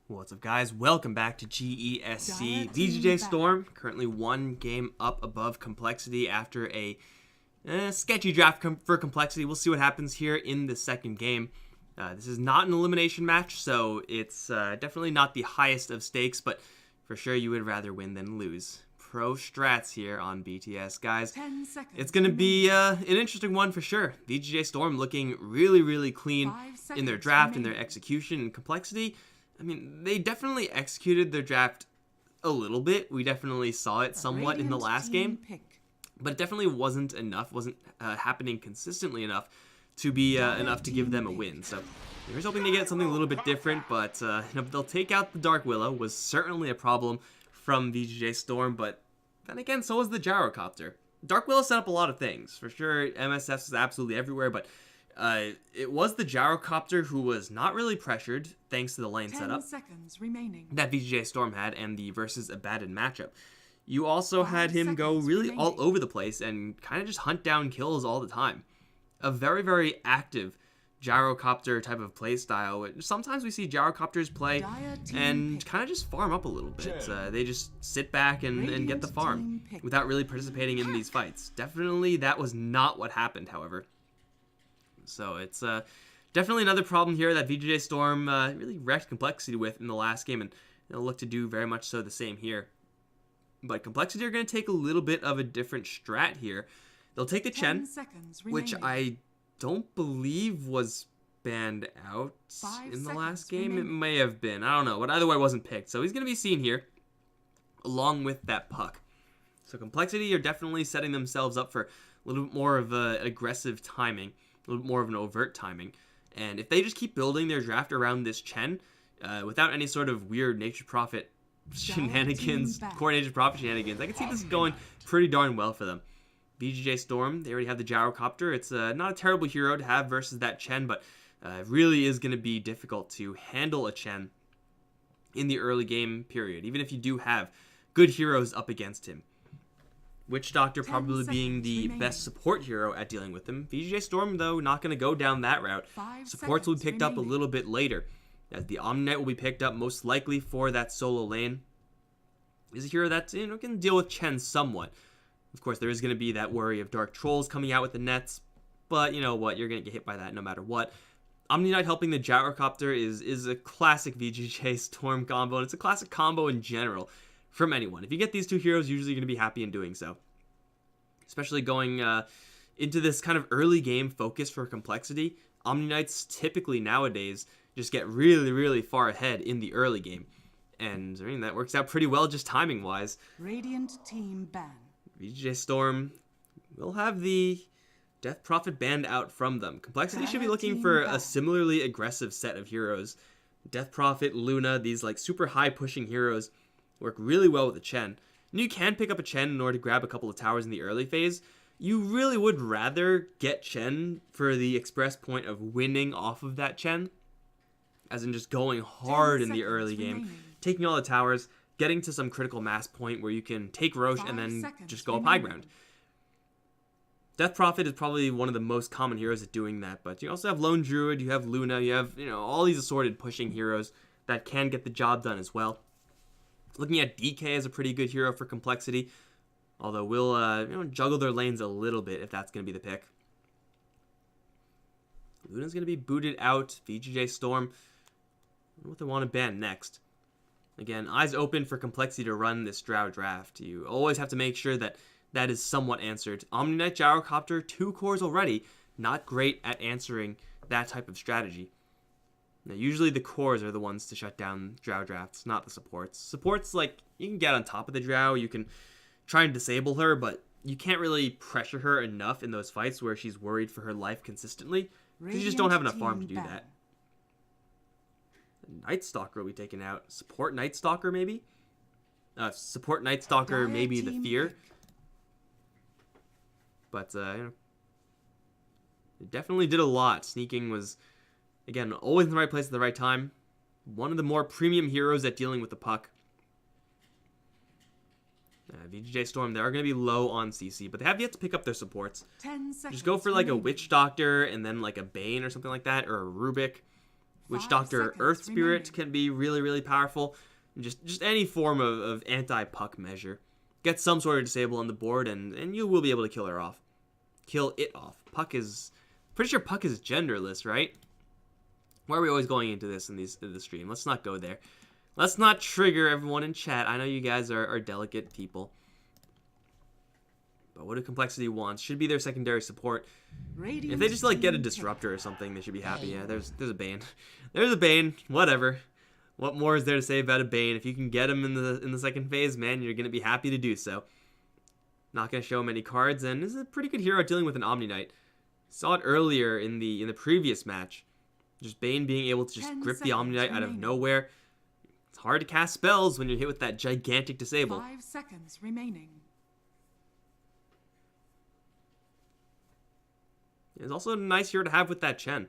What's up, guys? Welcome back to GESC VGJ.Storm. Currently one game up above complexity after a sketchy draft for complexity. We'll see what happens here in the second game. This is not an elimination match, so it's definitely not the highest of stakes, but for sure you would rather win than lose. Pro strats here on BTS, guys. It's going to be an interesting one for sure. VGJ.Storm looking really clean in their draft, in their execution, and complexity. I mean, they definitely executed their draft a little bit. We definitely saw it somewhat in the last game, but it definitely wasn't enough, wasn't happening consistently enough to be enough to give them a win. So here's hoping to get something a little bit different, but they'll take out the Dark Willow. Was certainly a problem from VGJ.Storm, but then again, so was the Gyrocopter. Dark Willow set up a lot of things. For sure, MSS is absolutely everywhere, but it was the Gyrocopter who was not really pressured thanks to the lane setup that VGJ.Storm had and the versus Abaddon matchup. You also had him go really all over the place and kind of just hunt down kills all the time. A very active Gyrocopter type of play style. Sometimes we see Gyrocopters play and kind of just farm up a little bit. They just sit back and get the farm without really participating in these fights. Definitely that was not what happened, however. So it's definitely another problem here that VGJ.Storm really wrecked complexity with in the last game, and they'll look to do very much so the same here. But complexity are going to take a little bit of a different strat here. They'll take the Chen, which I don't believe was banned out in the last game. It may have been. I don't know. But either way, it wasn't picked. So he's going to be seen here along with that puck. So complexity are definitely setting themselves up for a little bit more of an aggressive timing, a little bit more of an overt timing. And if they just keep building their draft around this Chen without any sort of weird Nature Prophet shenanigans, core Nature Prophet shenanigans, I can see this going pretty darn well for them. VGJ.Storm, they already have the Gyrocopter. It's not a terrible hero to have versus that Chen, but it really is going to be difficult to handle a Chen in the early game period, even if you do have good heroes up against him. Witch Doctor probably being the best support hero at dealing with him. VGJ.Storm, though, not going to go down that route. Supports will be picked up a little bit later, as the Omni Knight will be picked up most likely for that solo lane. Is a hero that can deal with Chen somewhat. Of course, there is going to be that worry of Dark Trolls coming out with the nets, but you know what? You're going to get hit by that no matter what. Omni Knight helping the Gyrocopter is a classic VGJ.Storm combo, and it's a classic combo in general from anyone. If you get these two heroes, usually you're going to be happy in doing so. Especially going into this kind of early game focus for complexity, Omni Knights typically nowadays just get really far ahead in the early game. And I mean, that works out pretty well just timing-wise. Radiant team ban. VGJ.Storm will have the Death Prophet banned out from them. Complexity should be looking for a similarly aggressive set of heroes. Death Prophet, Luna, these like super high pushing heroes work really well with the Chen. And you can pick up a Chen in order to grab a couple of towers in the early phase. You really would rather get Chen for the express point of winning off of that Chen, as in just going hard in the early game, taking all the towers, getting to some critical mass point where you can take Roche and then just go up high ground. Death Prophet is probably one of the most common heroes at doing that, but you also have Lone Druid, you have Luna, you have all these assorted pushing heroes that can get the job done as well. Looking at DK as a pretty good hero for complexity, although we'll juggle their lanes a little bit if that's going to be the pick. Luna's going to be booted out. VGJ.Storm, I wonder what they want to ban next. Again, eyes open for complexity to run this Drow draft. You always have to make sure that that is somewhat answered. Omni Knight Gyrocopter, 2 cores already, not great at answering that type of strategy. Now, usually the cores are the ones to shut down Drow drafts, not the supports. Supports, like, you can get on top of the Drow, you can try and disable her, but you can't really pressure her enough in those fights where she's worried for her life consistently, because you just don't have enough farm to do that. Night Stalker will be taken out. Support Night Stalker, maybe? Support Night Stalker, maybe the Fear. But, it definitely did a lot. Sneaking was, again, always in the right place at the right time. One of the more premium heroes at dealing with the puck. VGJ.Storm, they are going to be low on CC, but they have yet to pick up their supports. Just go for like a Witch Doctor and then like a Bane or something like that, or a Rubik. Witch 5 Doctor seconds Earth Spirit remaining. can be really, really powerful. And just any form of anti-Puck measure. Get some sort of disable on the board, and you will be able to kill her off. Kill it off. Puck is... Pretty sure Puck is genderless, right? Why are we always going into this in the stream? Let's not go there. Let's not trigger everyone in chat. I know you guys are delicate people. But what do compLexity wants? Should be their secondary support. Radiant If they just like get a team disruptor or something, they should be happy. Yeah, there's a Bane. There's a Bane. Whatever. What more is there to say about a Bane? If you can get him in the second phase, man, you're gonna be happy to do so. Not gonna show him any cards, and this is a pretty good hero dealing with an Omni Knight. Saw it earlier in the previous match. Just Bane being able to just 10 grip the Omni Knight out of remaining. nowhere. It's hard to cast spells when you're hit with that gigantic disable. 5 seconds remaining. It's also a nice hero to have with that Chen.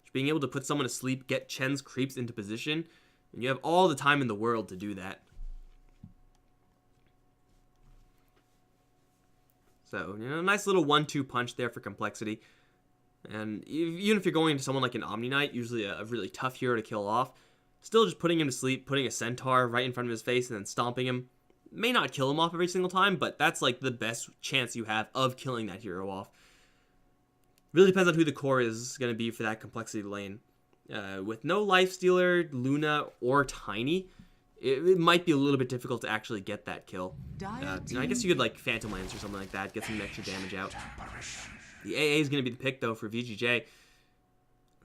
Just being able to put someone to sleep, get Chen's creeps into position, and you have all the time in the world to do that. So, a nice little 1-2 punch there for compLexity. And even if you're going into someone like an Omni Knight, usually a really tough hero to kill off, still just putting him to sleep, putting a Centaur right in front of his face, and then stomping him. May not kill him off every single time, but that's like the best chance you have of killing that hero off. Really depends on who the core is going to be for that compLexity lane. With no Lifestealer, Luna, or Tiny, it might be a little bit difficult to actually get that kill. I guess you could like Phantom Lance or something like that, get some extra damage out. The AA is going to be the pick though for VGJ.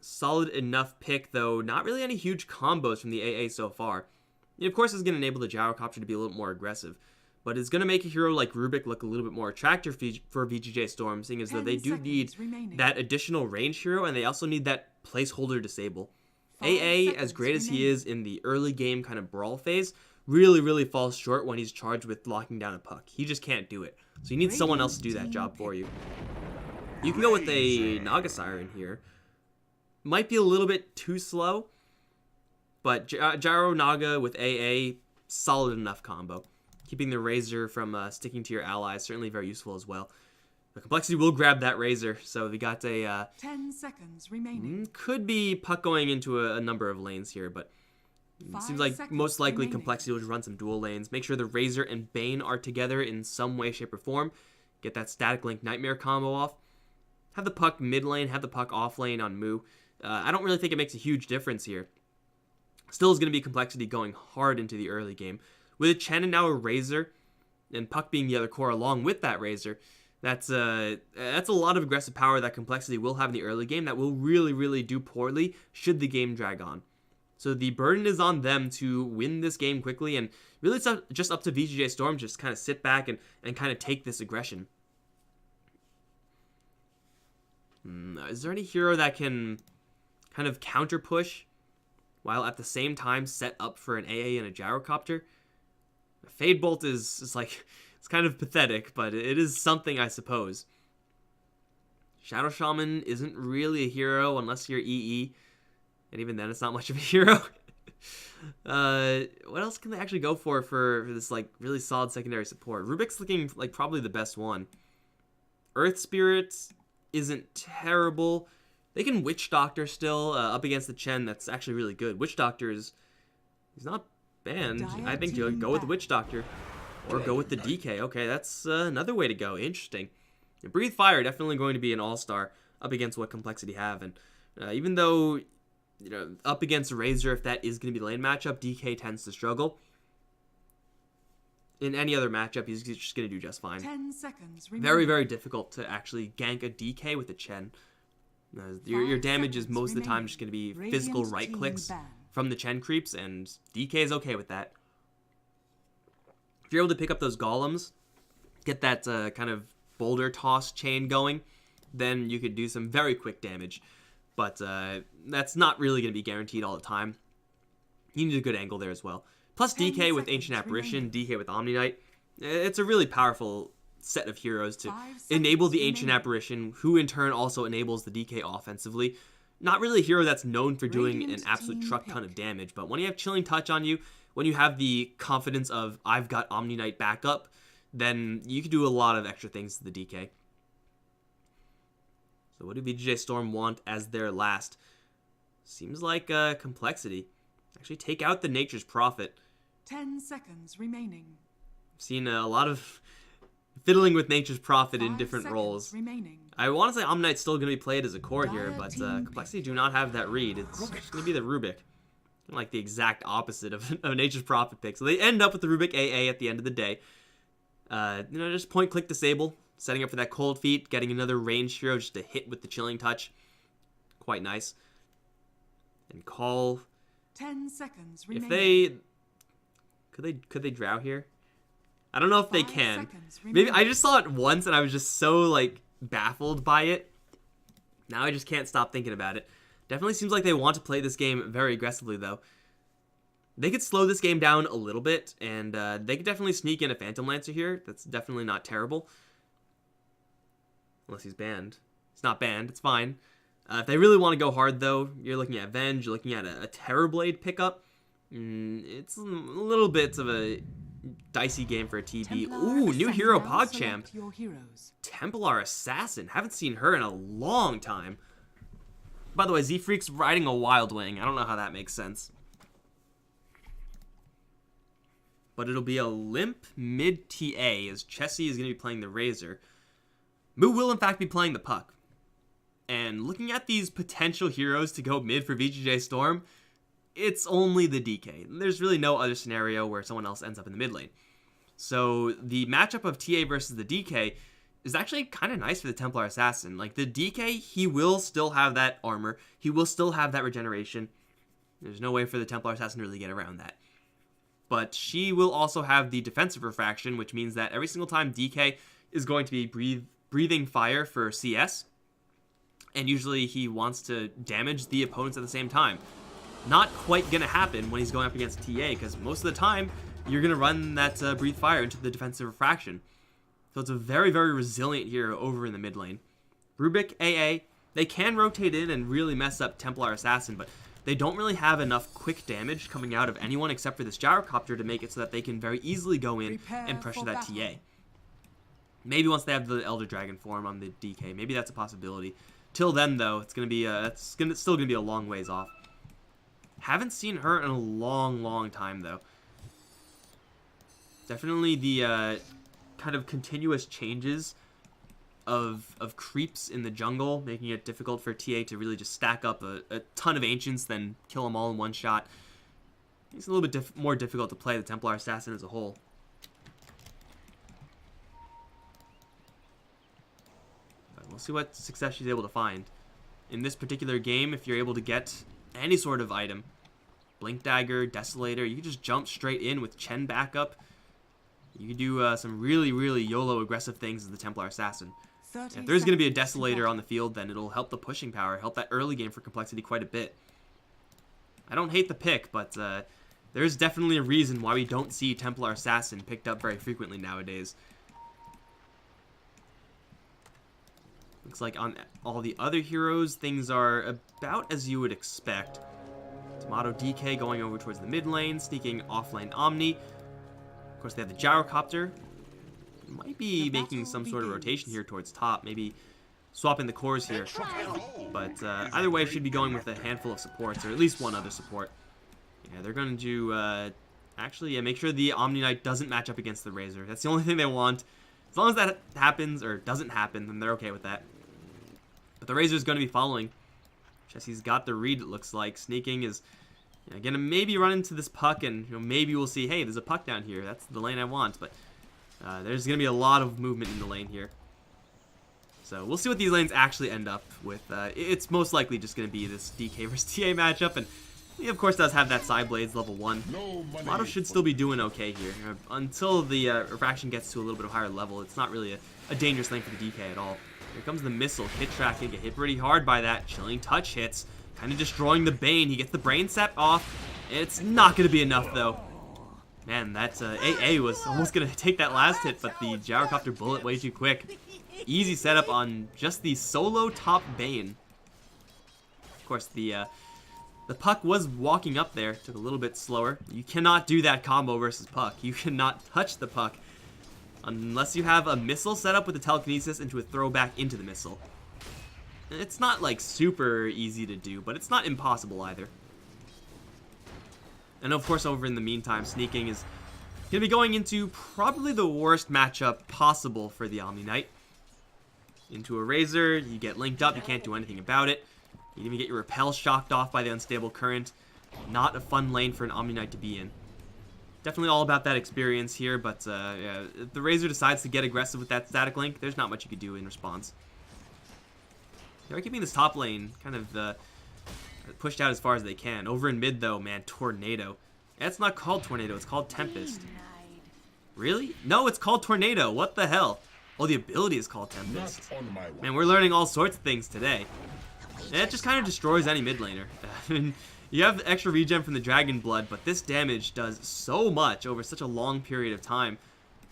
Solid enough pick though, not really any huge combos from the AA so far. And of course, it's going to enable the Gyrocopter to be a little more aggressive. But it's going to make a hero like Rubik look a little bit more attractive for VGJ.Storm, seeing as though they do need that additional range hero, and they also need that placeholder disable. AA, as great as he is in the early game kind of brawl phase, really falls short when he's charged with locking down a Puck. He just can't do it. So you need someone else to do that job for you. You can go with a Naga Siren here. Might be a little bit too slow, but Gyro Naga with AA, solid enough combo. Keeping the Razor from sticking to your allies, certainly very useful as well. The compLexity will grab that Razor, so we got a... 10 seconds remaining. Could be Puck going into a number of lanes here, but it seems like most likely compLexity will just run some dual lanes. Make sure the Razor and Bane are together in some way, shape, or form. Get that Static Link Nightmare combo off. Have the Puck mid lane, have the Puck off lane on Mu. I don't really think it makes a huge difference here. Still is going to be compLexity going hard into the early game. With a Chen and now a Razor, and Puck being the other core along with that Razor, that's a lot of aggressive power that compLexity will have in the early game that will really do poorly should the game drag on. So the burden is on them to win this game quickly, and really it's just up to VGJ.Storm just kind of sit back and kind of take this aggression. Is there any hero that can kind of counter push while at the same time set up for an AA and a Gyrocopter? Fade Bolt is like, it's kind of pathetic, but it is something, I suppose. Shadow Shaman isn't really a hero unless you're EE, and even then it's not much of a hero. What else can they actually go for this like really solid secondary support? Rubik's looking like probably the best one. Earth Spirit isn't terrible. They can Witch Doctor still up against the Chen. That's actually really good. Witch Doctor he's not banned. I think you'll go with the Witch Doctor or go with the DK. Okay, that's another way to go. Interesting. Breathe Fire definitely going to be an all-star up against what compLexity have, and even though up against Razor, if that is going to be the lane matchup, DK tends to struggle. In any other matchup, he's just going to do just fine. 10 seconds remaining. Very difficult to actually gank a DK with a Chen. Your damage is most of the time just going to be physical right clicks from the Chen creeps, and DK is okay with that. If you're able to pick up those golems, get that kind of boulder toss chain going, then you could do some very quick damage. But that's not really going to be guaranteed all the time. You need a good angle there as well. Plus DK with Ancient Apparition, DK with Omni Knight. It's a really powerful set of heroes to enable the Ancient Apparition, who in turn also enables the DK offensively. Not really a hero that's known for doing an absolute truck ton of damage, but when you have Chilling Touch on you, when you have the confidence of, I've got Omni Knight backup, then you can do a lot of extra things to the DK. So what do VGJ.Storm want as their last? Seems like complexity. Actually take out the Nature's Prophet. 10 seconds remaining. I've seen a lot of fiddling with Nature's Prophet in 5 different seconds roles. remaining. I want to say Omnite's still going to be played as a core here, Dire but team complexity do not have that read. It's going to be the Rubik. Like the exact opposite of Nature's Prophet pick. So they end up with the Rubik AA at the end of the day. Just point click disable, setting up for that cold feet, getting another ranged hero just to hit with the chilling touch. Quite nice. And call. 10 seconds remaining. If they could they drow here? I don't know if they 5 can. seconds Maybe remaining. I just saw it once and I was just so like baffled by it. Now I just can't stop thinking about it. Definitely seems like they want to play this game very aggressively though. They could slow this game down a little bit, and they could definitely sneak in a Phantom Lancer here. That's definitely not terrible. Unless he's banned. He's not banned. It's fine. If they really want to go hard, though, you're looking at Venge. You're looking at a Terrorblade pickup. It's a little bit of a dicey game for a TB. Templar Ooh, new hero Assassin. Now PogChamp. select your heroes. Templar Assassin. Haven't seen her in a long time. By the way, Z-Freak's riding a Wild Wing. I don't know how that makes sense. But it'll be a limp mid TA as Chessie is going to be playing the Razor. Moo will in fact be playing the Puck. And looking at these potential heroes to go mid for VGJ.Storm, it's only the DK. There's really no other scenario where someone else ends up in the mid lane. So the matchup of TA versus the DK is actually kind of nice for the Templar Assassin. Like the DK, he will still have that armor. He will still have that regeneration. There's no way for the Templar Assassin to really get around that. But she will also have the defensive refraction, which means that every single time DK is going to be breathing fire for CS, and usually he wants to damage the opponents at the same time. Not quite going to happen when he's going up against TA, because most of the time, you're going to run that breathe fire into the defensive refraction. So it's a very, very resilient hero over in the mid lane. Rubik, AA, they can rotate in and really mess up Templar Assassin, but they don't really have enough quick damage coming out of anyone except for this Gyrocopter to make it so that they can very easily go in and pressure that TA. Maybe once they have the Elder Dragon form on the DK, maybe that's a possibility. Till then, though, it's gonna be still gonna be a long ways off. Haven't seen her in a long, long time though. Definitely the kind of continuous changes of creeps in the jungle, making it difficult for TA to really just stack up a ton of Ancients, then kill them all in one shot. It's a little bit more difficult to play the Templar Assassin as a whole. But we'll see what success she's able to find. In this particular game, if you're able to get any sort of item, Blink Dagger, Desolator, you can just jump straight in with Chen backup. You can do some really, really YOLO aggressive things as the Templar Assassin. If there's going to be a Desolator on the field, then it'll help the pushing power, help that early game for complexity quite a bit. I don't hate the pick, but there's definitely a reason why we don't see Templar Assassin picked up very frequently nowadays. Looks like on all the other heroes, things are about as you would expect. Tomato DK going over towards the mid lane, sneaking offlane Omni. Of course, they have the Gyrocopter. Might be making some sort of rotation here towards top, maybe swapping the cores here. But either way, should be going with a handful of supports, or at least one other support. Yeah, they're going to actually make sure the Omni Knight doesn't match up against the Razor. That's the only thing they want. As long as that happens, or doesn't happen, then they're okay with that. But the Razor's going to be following. Chessie's got the read, it looks like. Sneaking is going to maybe run into this Puck, and maybe we'll see, hey, there's a Puck down here. That's the lane I want, but there's going to be a lot of movement in the lane here. So we'll see what these lanes actually end up with. It's most likely just going to be this DK versus TA matchup, and he of course does have that Side Blades level 1. Tomato should still be doing okay here. Until the refraction gets to a little bit of higher level, it's not really a dangerous lane for the DK at all. Here comes the missile. Hit track can get hit pretty hard by that. Chilling touch hits. Kind of destroying the Bane. He gets the Brain Sap off. It's not going to be enough, though. Man, that AA was almost going to take that last hit, but the Gyrocopter bullet way too quick. Easy setup on just the solo top Bane. Of course, the Puck was walking up there. Took a little bit slower. You cannot do that combo versus Puck. You cannot touch the Puck unless you have a missile set up with the telekinesis into a throwback into the missile. It's not like super easy to do, but it's not impossible either. And of course, over in the meantime, sneaking is going to be going into probably the worst matchup possible for the Omni Knight. Into a Razor, you get linked up, you can't do anything about it. You even get your repel shocked off by the unstable current. Not a fun lane for an Omni Knight to be in. Definitely all about that experience here, but yeah, if the Razor decides to get aggressive with that static link, there's not much you could do in response. They're keeping this top lane kind of pushed out as far as they can. Over in mid, though, man, Tornado. It's not called Tornado, it's called Tempest. Really? No, it's called Tornado. What the hell? Oh, the ability is called Tempest. Man, we're learning all sorts of things today. And it just kind of destroys any mid laner. I mean, you have extra regen from the Dragon Blood, but this damage does so much over such a long period of time.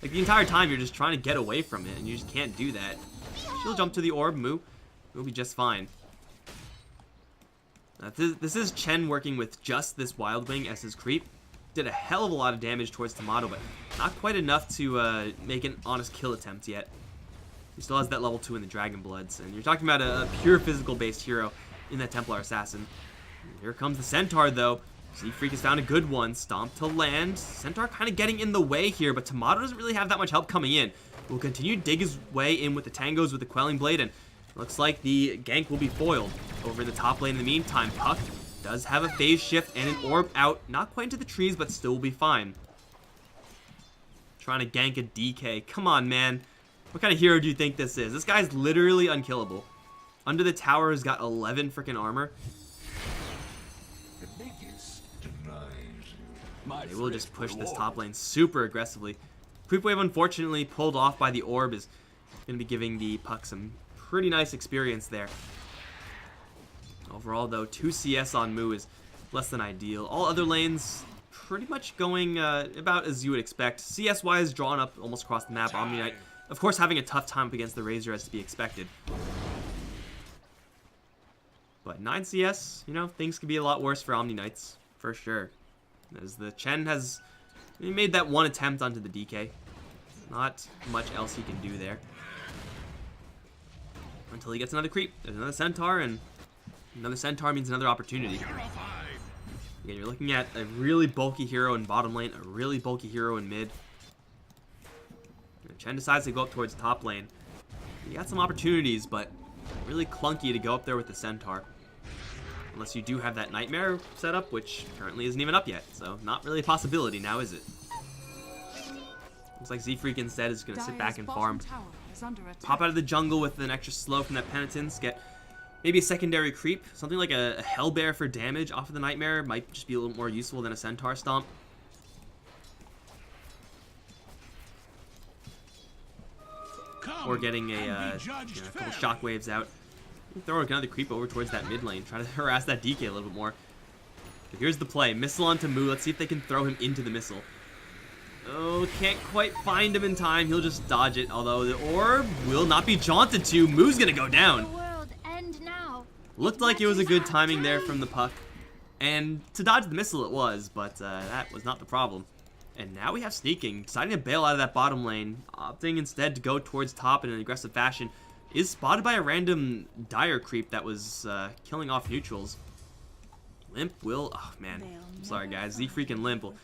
Like, the entire time you're just trying to get away from it, and you just can't do that. She'll jump to the orb, Moo. We'll be just fine. This is Chen working with just this Wild Wing as his creep. Did a hell of a lot of damage towards Tomato, but not quite enough to make an honest kill attempt yet. He still has that level 2 in the Dragon Bloods, and you're talking about a pure physical-based hero in that Templar Assassin. Here comes the Centaur, though. Z-Freak has found a good one. Stomp to land. Centaur kind of getting in the way here, but Tomato doesn't really have that much help coming in. Will continue to dig his way in with the Tangos with the Quelling Blade, and looks like the gank will be foiled. Over in the top lane in the meantime, Puck does have a phase shift and an orb out. Not quite into the trees, but still will be fine. Trying to gank a DK. Come on, man. What kind of hero do you think this is? This guy's literally unkillable. Under the tower has got 11 freaking armor. They will just push this top lane super aggressively. Creep wave, unfortunately, pulled off by the orb, is going to be giving the Puck some pretty nice experience there. Overall, though, 2 CS on Moo is less than ideal. All other lanes pretty much going about as you would expect. CS-wise, drawn up almost across the map. Omni Knight, of course, having a tough time up against the Razor as to be expected. But 9 CS, you know, things could be a lot worse for Omni Knights, for sure. As the Chen has made that one attempt onto the DK. Not much else he can do there. Until he gets another creep. There's another Centaur, and another Centaur means another opportunity. Again, you're looking at a really bulky hero in bottom lane, a really bulky hero in mid. And Chen decides to go up towards top lane. He got some opportunities, but really clunky to go up there with the Centaur. Unless you do have that Nightmare set up, which currently isn't even up yet. So, not really a possibility now, is it? Looks like Z-Freak instead is going to sit back and farm. Pop out of the jungle with an extra slow from that Penitence. Get maybe a secondary creep. Something like a Hellbear for damage off of the Nightmare might just be a little more useful than a Centaur Stomp. Or getting a couple shockwaves out. Throw another creep over towards that mid lane. Try to harass that DK a little bit more. But here's the play. Missile onto Moo. Let's see if they can throw him into the missile. Oh, can't quite find him in time. He'll just dodge it. Although the orb will not be jaunted to. Moo's going to go down. Looked like it was a good timing there from the Puck. And to dodge the missile it was, but that was not the problem. And now we have Sneaking, deciding to bail out of that bottom lane, opting instead to go towards top in an aggressive fashion. Is spotted by a random Dire creep that was killing off neutrals. Limp will... Oh, man. I'm sorry, guys. Z-Freak and Limp will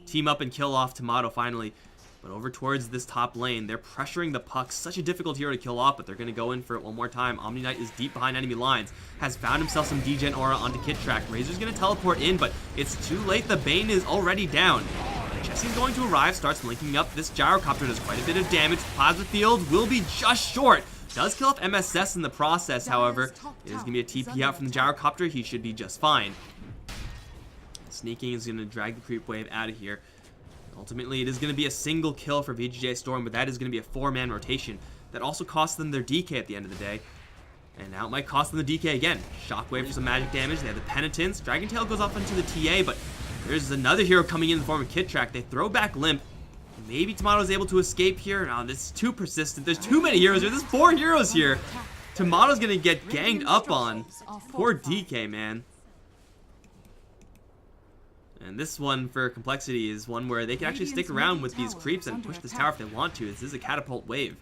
team up and kill off Tomato finally. But over towards this top lane, they're pressuring the Puck. Such a difficult hero to kill off, but they're going to go in for it one more time. Omni Knight is deep behind enemy lines. Has found himself some degen aura onto Kit Track. Razor's going to teleport in, but it's too late. The Bane is already down. Jesse's going to arrive, starts linking up. This Gyrocopter does quite a bit of damage. Plasma Field will be just short. Does kill off MSS in the process, however. It is going to be a TP out from the Gyrocopter. He should be just fine. Sneaking is going to drag the creep wave out of here. Ultimately, it is going to be a single kill for VGJ.Storm, but that is going to be a 4-man rotation. That also costs them their DK at the end of the day. And now it might cost them the DK again. Shockwave for some magic damage. They have the Penitence. Dragon Tail goes off into the TA, but there's another hero coming in the form of Kit Track. They throw back Limp. Maybe Tomato's able to escape here. No, this is too persistent. There's too many heroes here. There's 4 heroes here. Tomato's going to get ganged up on. Poor DK, man. And this one for compLexity is one where they can actually stick around with these creeps and push this tower if they want to. This is a catapult wave.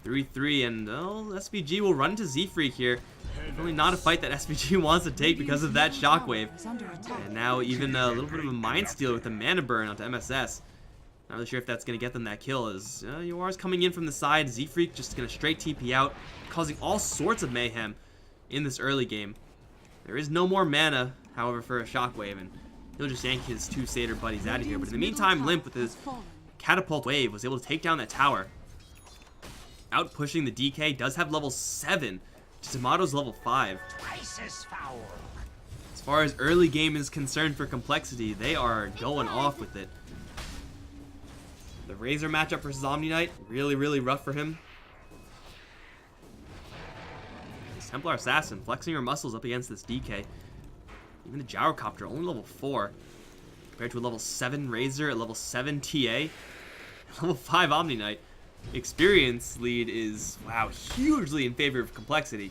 3-3, and SVG will run into Z-Freak here. Definitely not a fight that SVG wants to take because of that shockwave. And now even a little bit of a mind steal with the mana burn onto MSS. Not really sure if that's going to get them that kill, as Yoar's coming in from the side. Z-Freak just going to straight TP out, causing all sorts of mayhem in this early game. There is no more mana, however, for a shockwave, and he'll just yank his 2 Satyr buddies out of here. But in the meantime, Limp with his catapult wave was able to take down that tower. Out pushing the DK, does have level 7. Tomato's level 5. As far as early game is concerned for compLexity, they are going off with it. The Razor matchup versus Omni Knight, really, really rough for him. This Templar Assassin flexing her muscles up against this DK. Even the Gyrocopter, only level 4. Compared to a level 7 Razor, a level 7 TA, level 5 Omni Knight. Experience lead is, wow, hugely in favor of compLexity.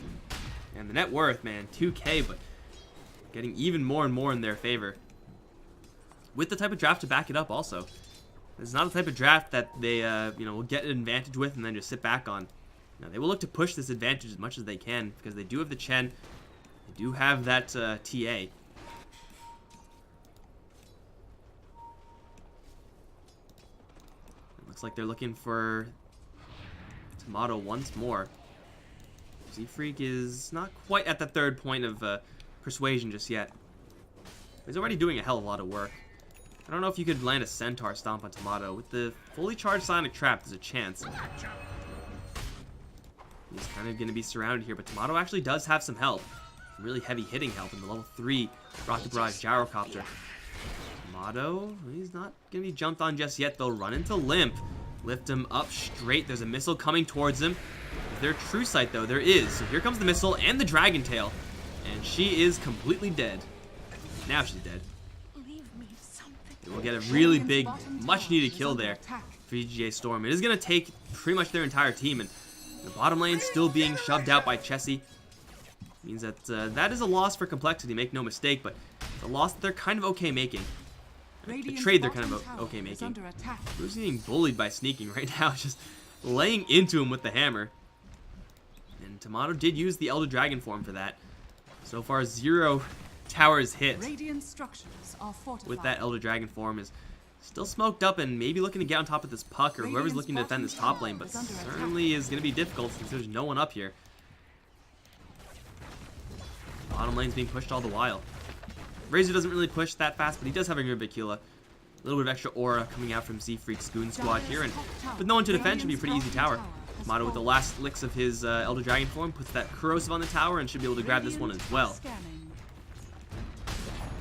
And the net worth, man, 2K, but getting even more and more in their favor. With the type of draft to back it up also. It's not a type of draft that they, will get an advantage with and then just sit back on. Now, they will look to push this advantage as much as they can because they do have the Chen. They do have that TA. Looks like they're looking for Tomato once more. Z-Freak is not quite at the 3rd point of persuasion just yet. He's already doing a hell of a lot of work. I don't know if you could land a Centaur Stomp on Tomato. With the fully charged Sonic Trap, there's a chance. He's kind of going to be surrounded here, but Tomato actually does have some help. Some really heavy hitting help in the level 3 Rocket Barrage Gyrocopter. Tomato, he's not going to be jumped on just yet. They'll run into Limp. Lift him up straight. There's a missile coming towards him. Is there a true sight, though? There is. So here comes the missile and the Dragon Tail. And she is completely dead. Now she's dead. We'll get a really big, much-needed kill there for VGJ.Storm. It is going to take pretty much their entire team. And the bottom lane still being shoved out by Chessie. Means that that is a loss for compLexity, make no mistake. But it's a loss that they're kind of okay making. A trade they're kind of okay making. Who's getting bullied by sneaking right now, just laying into him with the hammer. And Tomato did use the Elder Dragon form for that. So far, 0 towers hit with that Elder Dragon form. Is still smoked up and maybe looking to get on top of this Puck or whoever's looking to defend this top lane, but certainly is going to be difficult since there's no one up here. Bottom lane's being pushed all the while. Razor doesn't really push that fast, but he does have a Rubicula. A little bit of extra aura coming out from Z-Freak's Goon Squad here, and with no one to defend, should be a pretty easy tower. Tomato with the last licks of his Elder Dragon form puts that Corrosive on the tower and should be able to grab this one as well.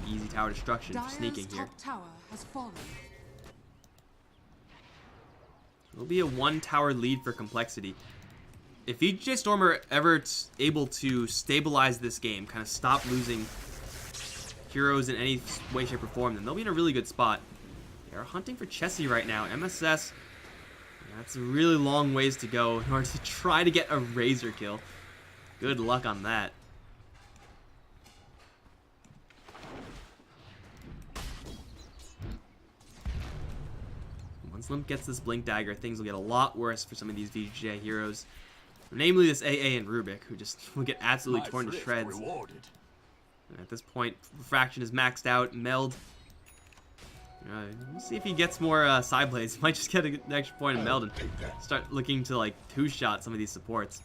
Easy tower destruction for sneaking here. It'll be a 1 tower lead for compLexity. If VGJ.Storm are ever able to stabilize this game, kind of stop losing heroes in any way, shape, or form, then they'll be in a really good spot. They are hunting for Chessie right now. MSS, that's a really long ways to go in order to try to get a Razor kill. Good luck on that. Once Limp gets this Blink Dagger, things will get a lot worse for some of these VGJ heroes. Namely this AA and Rubik, who just will get absolutely torn to shreds. And at this point, Refraction is maxed out. Meld. We'll see if he gets more side blades. He might just get an extra point in Meld and start looking to like 2-shot some of these supports.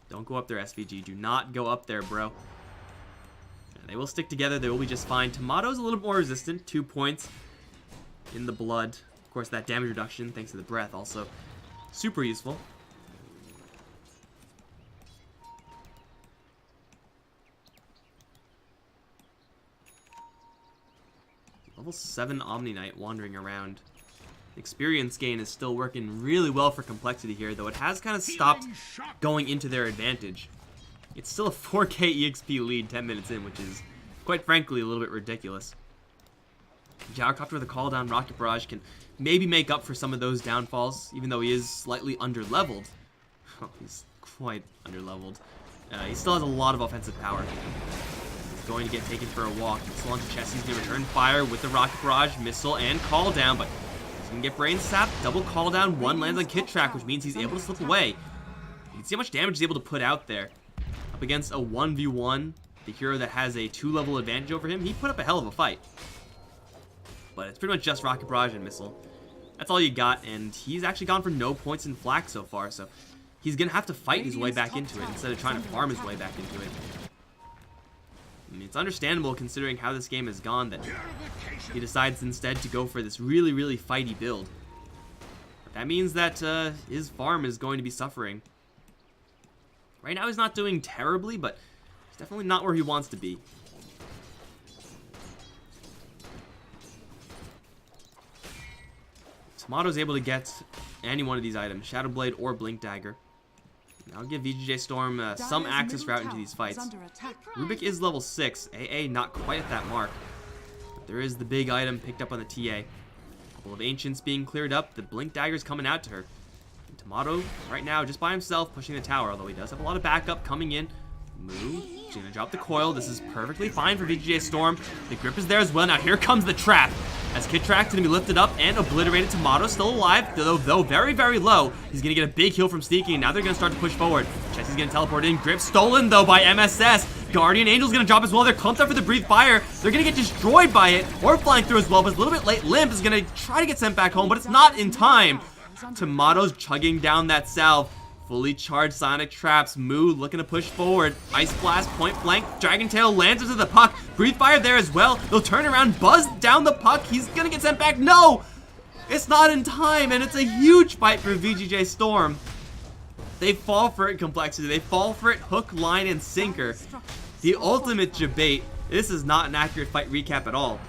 Don't go up there, SVG. Do not go up there, bro. They will stick together. They will be just fine. Tomato's a little more resistant. 2 points in the blood. Of course, that damage reduction, thanks to the breath, also super useful. Level 7 Omni Knight wandering around. Experience gain is still working really well for compLexity here, though it has kind of stopped going into their advantage. It's still a 4k EXP lead 10 minutes in, which is, quite frankly, a little bit ridiculous. Gyrocopter with a call down Rocket Barrage can maybe make up for some of those downfalls, even though he is slightly under-leveled. Oh, he's quite under-leveled. He still has a lot of offensive power. He's going to get taken for a walk. Missile onto Chessie's going to return fire with the Rocket Barrage, missile, and call down, but he's going to get brain sapped. Double call down, one lands on Kit Track, which means he's able to slip away. can see how much damage he's able to put out there. Up against a 1v1, the hero that has a 2-level advantage over him, he put up a hell of a fight. But it's pretty much just Rocket Barrage and Missile. That's all you got, and he's actually gone for no points in Flak so far, so he's going to have to fight his way back into it instead of trying to farm his way back into it. I mean, it's understandable considering how this game has gone that he decides instead to go for this really, really fighty build. But that means that his farm is going to be suffering. Right now he's not doing terribly, but he's definitely not where he wants to be. Tomato's able to get any one of these items, Shadow Blade or Blink Dagger. I'll give VGJ.Storm some access route into these fights. Rubik is level 6, AA not quite at that mark. But there is the big item picked up on the TA. A couple of Ancients being cleared up, the Blink Dagger's coming out to her. And Tomato, right now, just by himself, pushing the tower, although he does have a lot of backup coming in. Move, she's gonna drop the coil, this is perfectly fine for VGJ.Storm. The grip is there as well, now here comes the trap. As Kid-Track's gonna be lifted up and obliterated. Tomato still alive, though very, very low. He's gonna get a big heal from sneaking, and now they're gonna start to push forward. Jesse's gonna teleport in, grip stolen though by MSS. Guardian Angel's gonna drop as well, they're clumped up for the Breathe Fire. They're gonna get destroyed by it, or flying through as well, but it's a little bit late. Limp is gonna try to get sent back home, but it's not in time. Tomato's chugging down that salve. Fully charged Sonic Traps. Moo looking to push forward. Ice Blast, point blank. Dragon Tail lands into the puck. Breathe Fire there as well. They'll turn around, buzz down the puck. He's gonna get sent back. No! It's not in time, and it's a huge fight for VGJ.Storm. They fall for it, compLexity. They fall for it, hook, line, and sinker. The ultimate debate. This is not an accurate fight recap at all.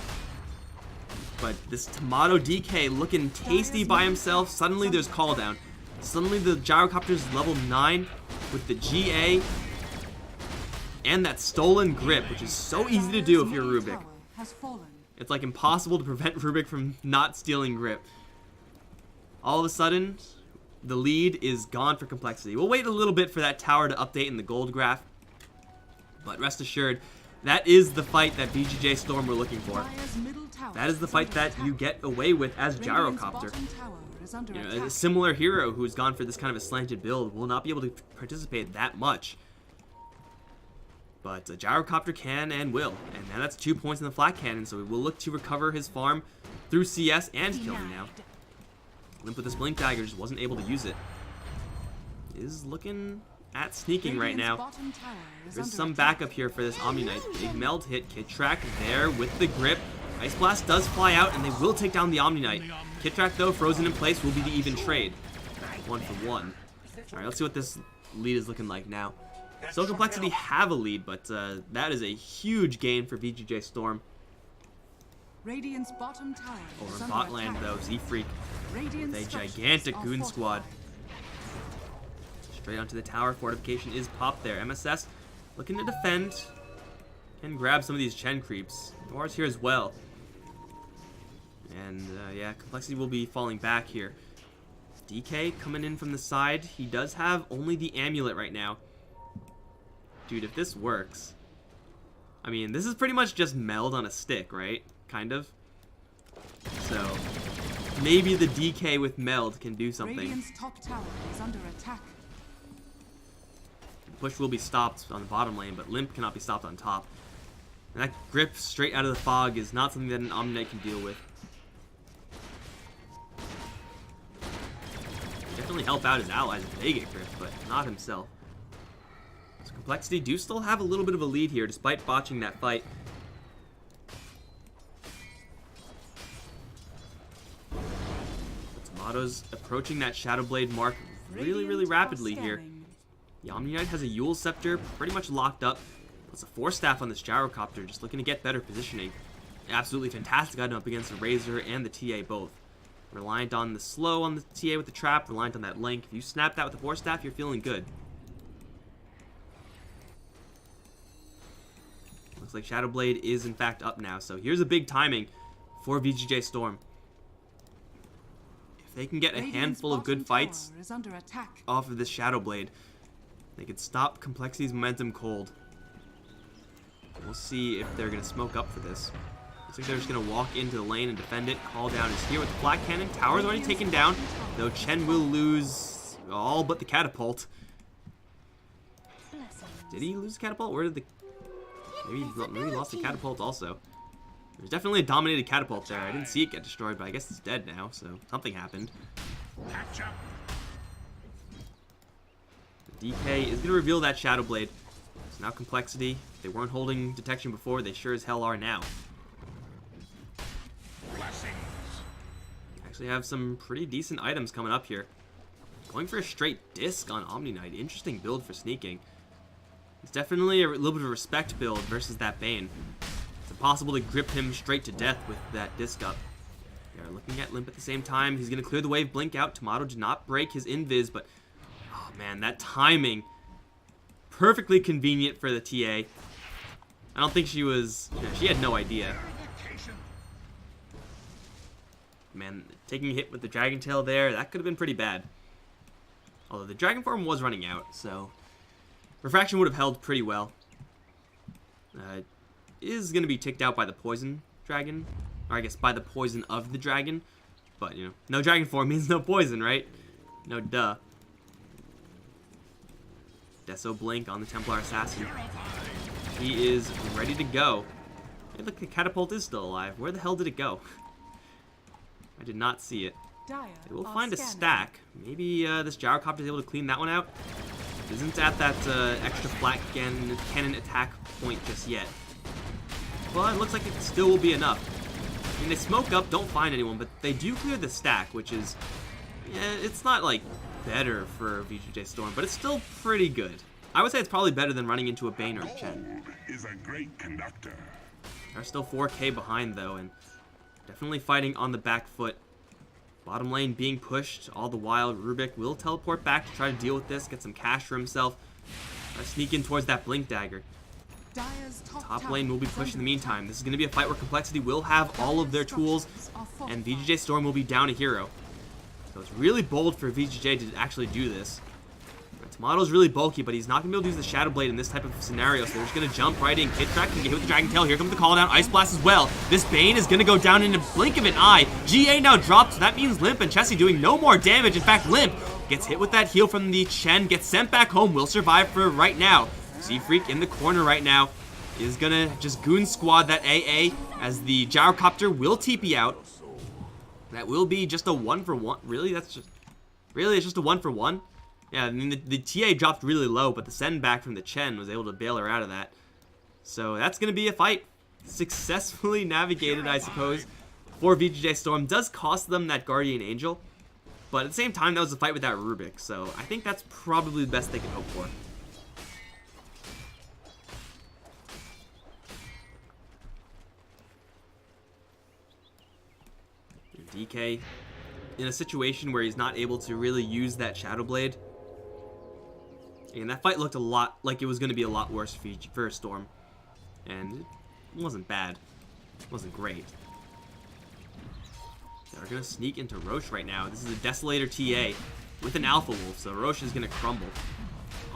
But this Tomato DK looking tasty by himself. Suddenly there's call down. Suddenly the Gyrocopter's level 9 with the GA and that stolen grip, which is so easy to do if you're Rubik. It's like impossible to prevent Rubik from not stealing grip. All of a sudden, the lead is gone for compLexity. We'll wait a little bit for that tower to update in the gold graph, but rest assured, that is the fight that VGJ.Storm were looking for. That is the fight that you get away with as Gyrocopter. You know, a similar hero who's gone for this kind of a slanted build will not be able to participate that much. But a Gyrocopter can and will. And now that's 2 points in the Flat Cannon, so we will look to recover his farm through CS and killing now. Limp with this Blink Dagger just wasn't able to use it. Is looking at sneaking right now. There's some backup here for this Omni Knight. Big meld hit, Kid-Track there with the grip. Ice Blast does fly out, and they will take down the Omni Knight. Kid-Track, though, frozen in place, will be the even trade. 1 for 1. Alright, let's see what this lead is looking like now. So compLexity have a lead, but that is a huge gain for VGJ.Storm. Over bot lane, though, Z-Freak with a gigantic goon squad. Straight onto the tower. Fortification is popped there. MSS looking to defend. Can grab some of these Chen creeps. Noir's here as well. And yeah, compLexity will be falling back here. DK coming in from the side. He does have only the amulet right now. Dude, if this works, I mean, this is pretty much just meld on a stick, right? Kind of. So maybe the DK with meld can do something. Top tower is under attack. The push will be stopped on the bottom lane, but Limp cannot be stopped on top. And that grip straight out of the fog is not something that an Omni Knight can deal with. Definitely help out his allies if they get grip, but not himself. So compLexity do still have a little bit of a lead here, despite botching that fight. Tomato's approaching that Shadow Blade mark really, really rapidly here. The Omni Knight has a Yule Scepter pretty much locked up. Plus a Force Staff on this Gyrocopter, just looking to get better positioning. Absolutely fantastic item up against the Razor and the TA both. Reliant on the slow on the TA with the trap, reliant on that link. If you snap that with the Force Staff, you're feeling good. Looks like Shadow Blade is in fact up now, so here's a big timing for VGJ.Storm. If they can get a handful of good fights off of this Shadow Blade, they could stop compLexity's momentum cold. We'll see if they're going to smoke up for this. Looks like they're just going to walk into the lane and defend it. Call down is here with the Flat Cannon. Tower's already taken down, though Chen will lose all but the catapult. Did he lose the catapult? Where did the... Maybe he lost the catapult also. There's definitely a dominated catapult there. I didn't see it get destroyed, but I guess it's dead now, so something happened. The DK is going to reveal that Shadow Blade. So now complexity. If they weren't holding detection before, they sure as hell are now. Actually have some pretty decent items coming up here. Going for a straight disc on Omni Knight. Interesting build for sneaking. It's definitely a little bit of a respect build versus that Bane. It's impossible to grip him straight to death with that disc up. They are looking at Limp at the same time. He's going to clear the wave, blink out. Tomato did not break his invis, but oh man, that timing. Perfectly convenient for the TA. I don't think she was, she had no idea. Man, taking a hit with the Dragon Tail there, that could have been pretty bad. Although the Dragon Form was running out, so Refraction would have held pretty well. Is going to be ticked out by the Poison Dragon, or I guess by the poison of the dragon. But, no Dragon Form means no poison, right? No duh. Deso Blink on the Templar Assassin. He is ready to go. Hey, look, the catapult is still alive. Where the hell did it go? I did not see it. They will find a stack. Maybe this Gyrocopter is able to clean that one out. It isn't at that extra flat cannon attack point just yet. Well, it looks like it still will be enough. I mean, they smoke up, don't find anyone, but they do clear the stack, which is... Yeah, it's not, like, better for VGJ.Storm, but it's still pretty good. I would say it's probably better than running into a Bane or a Chen. Is a great conductor. They're still 4K behind, though, and definitely fighting on the back foot. Bottom lane being pushed, all the while Rubik will teleport back to try to deal with this, get some cash for himself. Sneak in towards that Blink Dagger. Top lane will be pushed in the meantime. This is going to be a fight where Complexity will have all of their tools, and VGJ.Storm will be down a hero. So it's really bold for VGJ to actually do this. Tomato's really bulky, but he's not going to be able to use the Shadow Blade in this type of scenario, so they're just going to jump right in. Kid Track can get hit with the Dragon Tail. Here comes the call down. Ice Blast as well. This Bane is going to go down in a blink of an eye. GA now dropped, so that means Limp and Chessie doing no more damage. In fact, Limp gets hit with that heal from the Chen, gets sent back home, will survive for right now. Z-Freak in the corner right now is going to just goon squad that AA as the Gyrocopter will TP out. That will be just a 1-for-1. Really? It's just a 1-for-1? Yeah, I mean, the TA dropped really low, but the send back from the Chen was able to bail her out of that. So that's going to be a fight. Successfully navigated, I suppose, for VGJ.Storm. Does cost them that Guardian Angel, but at the same time, that was a fight without Rubik. So I think that's probably the best they can hope for. DK in a situation where he's not able to really use that Shadow Blade. And that fight looked a lot like it was going to be a lot worse for Storm. And it wasn't bad. It wasn't great. They're going to sneak into Roche right now. This is a Desolator TA with an Alpha Wolf, so Roche is going to crumble.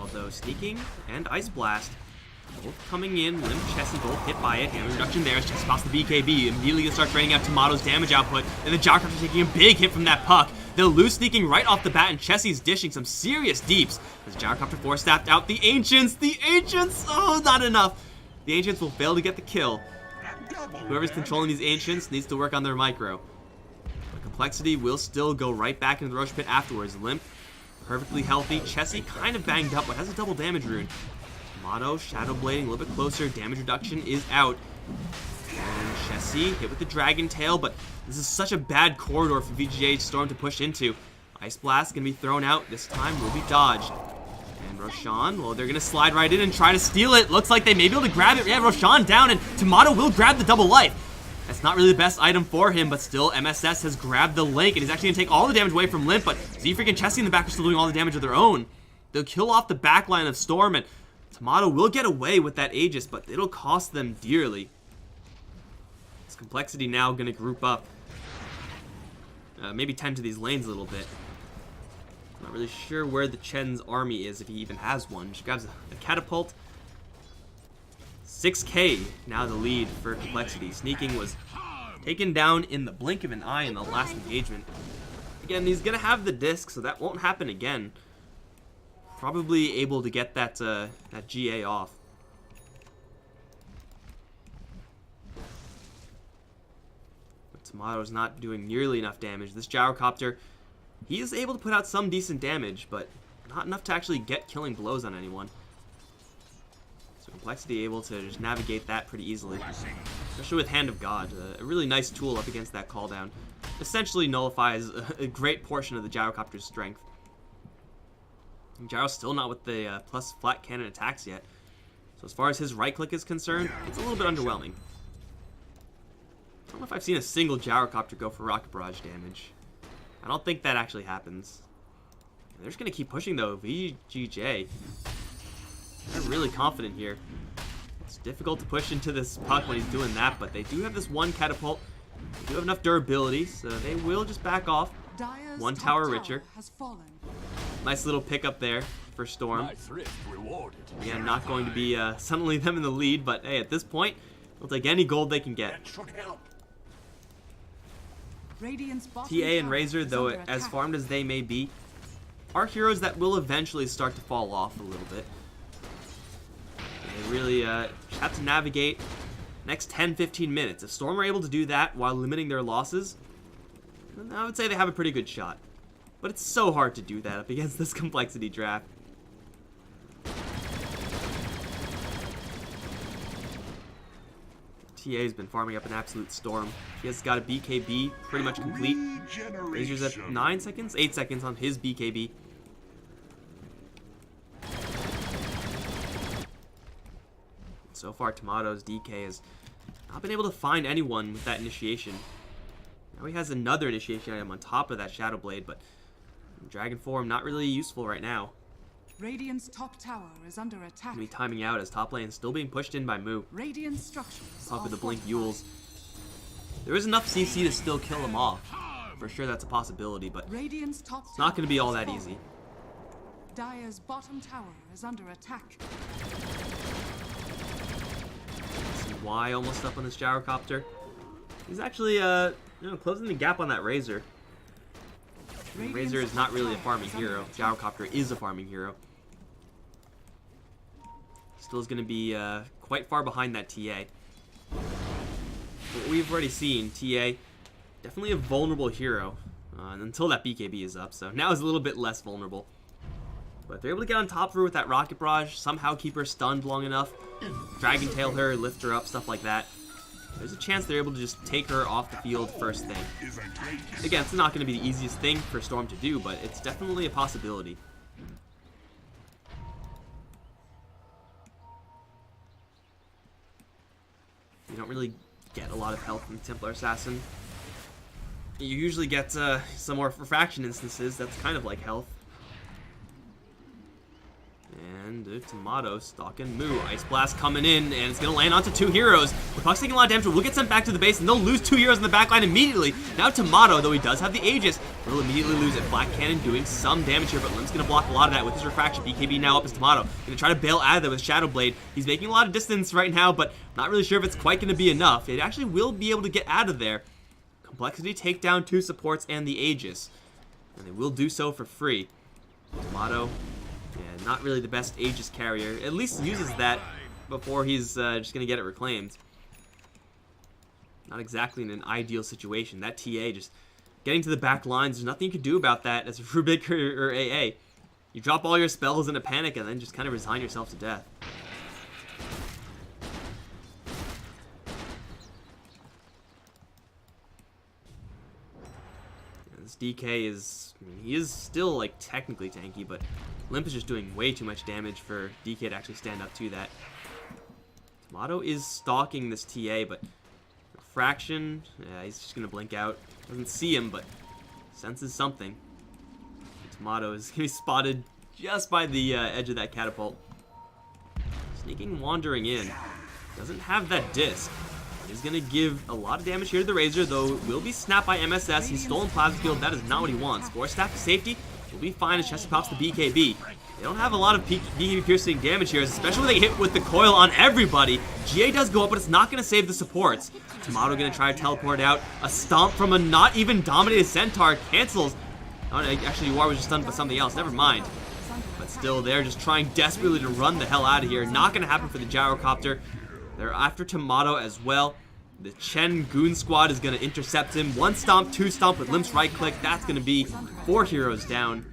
Although Sneaking and Ice Blast both coming in. Limp, Chessie both hit by it. Damage reduction there as Chessie spots the BKB. Immediately going to start draining out Tomato's damage output. And the Gyrocopter taking a big hit from that puck. They'll lose Sneaking right off the bat, and Chessie's dishing some serious deeps. As Gyrocopter 4-staffed out the Ancients. The Ancients! Oh, not enough. The Ancients will fail to get the kill. Whoever's controlling these Ancients needs to work on their micro. But Complexity will still go right back into the Roche Pit afterwards. Limp, perfectly healthy. Chessie kind of banged up, but has a double damage rune. Tomato, Shadow Blading a little bit closer. Damage reduction is out. And Chessie hit with the Dragon Tail, but this is such a bad corridor for VGJ.Storm to push into. Ice Blast going to be thrown out. This time will be dodged. And Roshan, well, they're going to slide right in and try to steal it. Looks like they may be able to grab it. Yeah, Roshan down, and Tomato will grab the double life. That's not really the best item for him, but still, MSS has grabbed the Link, and he's actually going to take all the damage away from Limp, but Z-Freak and Chessie in the back are still doing all the damage of their own. They'll kill off the backline of Storm, and Tomato will get away with that Aegis, but it'll cost them dearly. This Complexity now going to group up. Maybe tend to these lanes a little bit. Not really sure where the Chen's army is, if he even has one. She grabs a catapult. 6K now the lead for Complexity. Sneaking was taken down in the blink of an eye in the last engagement. Again, he's going to have the disc, so that won't happen again. probably able to get that that GA off. But Tomato's not doing nearly enough damage. This Gyrocopter, he is able to put out some decent damage, but not enough to actually get killing blows on anyone. So compLexity able to just navigate that pretty easily, especially with Hand of God, a really nice tool up against that call down. Essentially nullifies a great portion of the Gyrocopter's strength. And Gyro's still not with the plus flat cannon attacks yet. So as far as his right click is concerned, it's a little bit underwhelming. I don't know if I've seen a single Gyrocopter go for rocket barrage damage. I don't think that actually happens. They're just going to keep pushing though. VGJ. They're really confident here. It's difficult to push into this puck when he's doing that, but they do have this one catapult. They do have enough durability, so they will just back off. Dire's One top tower richer. has fallen. Nice little pickup there for Storm. My thrift rewarded. Again, not going to be suddenly them in the lead, but hey, at this point, they'll take any gold they can get. That should help. Radiant's bottom TA and tower Razor, is though under as attack. farmed as they may be, are heroes that will eventually start to fall off a little bit. They really have to navigate next 10-15 minutes. If Storm are able to do that while limiting their losses, then I would say they have a pretty good shot. But it's so hard to do that up against this compLexity draft. TA's been farming up an absolute storm. He has got a BKB pretty much complete. Razor's at 9 seconds, 8 seconds on his BKB. So far, Tomato's DK has not been able to find anyone with that initiation. Now he has another initiation item on top of that Shadow Blade, but Dragon form not really useful right now. Radiant's top tower is under attack. Gonna be timing out as top lane is still being pushed in by Moo. Radiant structures Top are of the Blink fortified. Yules. There is enough CC to still kill him off. For sure that's a possibility, but Radiant's top it's not going to be all tower that has easy. fallen. Dire's bottom tower is under attack. See why almost up on this Gyrocopter. He's actually closing the gap on that Razor. And Razor is not really a farming hero. Gyrocopter is a farming hero. Still is going to be quite far behind that TA. What we've already seen, TA, definitely a vulnerable hero until that BKB is up. So now is a little bit less vulnerable. But they're able to get on top of her with that Rocket Barrage, somehow keep her stunned long enough, Dragon Tail her, lift her up, stuff like that. There's a chance they're able to just take her off the field first thing. Again, it's not going to be the easiest thing for Storm to do, but it's definitely a possibility. You don't really get a lot of health from Templar Assassin. You usually get some more refraction instances that's kind of like health. And Tomato stalking Moo. Ice Blast coming in, and it's going to land onto two heroes. The puck's taking a lot of damage, but we'll get sent back to the base, and they'll lose two heroes in the backline immediately. Now Tomato, though he does have the Aegis, will immediately lose it. Black Cannon doing some damage here, but Lim's going to block a lot of that with his refraction. BKB now up as Tomato. Going to try to bail out of there with Shadow Blade. He's making a lot of distance right now, but not really sure if it's quite going to be enough. It actually will be able to get out of there. compLexity take down two supports and the Aegis, and they will do so for free. Tomato, yeah, not really the best Aegis carrier. At least uses that before he's just going to get it reclaimed. Not exactly in an ideal situation. That TA just getting to the back lines, there's nothing you can do about that as a Rubik or AA. You drop all your spells in a panic and then just kind of resign yourself to death. This DK is, I mean, he is still like technically tanky, but Limp is just doing way too much damage for DK to actually stand up to that. Tomato is stalking this TA, but Fraction, yeah, he's just gonna blink out. Doesn't see him, but senses something. Tomato is gonna be spotted just by the edge of that catapult. Sneaking, wandering in. Doesn't have that disc. He's going to give a lot of damage here to the Razor, though it will be snapped by MSS. He's stolen Plasma Field. That is not what he wants. Force Staff to safety. Will be fine as Chester pops the BKB. They don't have a lot of BKB piercing damage here, especially when they hit with the coil on everybody. GA does go up, but it's not going to save the supports. Tomato going to try to teleport out. A stomp from a not even dominated Centaur cancels. Oh, no, actually, War was just stunned by something else. Never mind. But But still, they're just trying desperately to run the hell out of here. Not going to happen for the Gyrocopter. They're after Tomato as well. The Chen Goon Squad is going to intercept him. 1 stomp, 2 stomp with Limp's right click. That's going to be 4 heroes down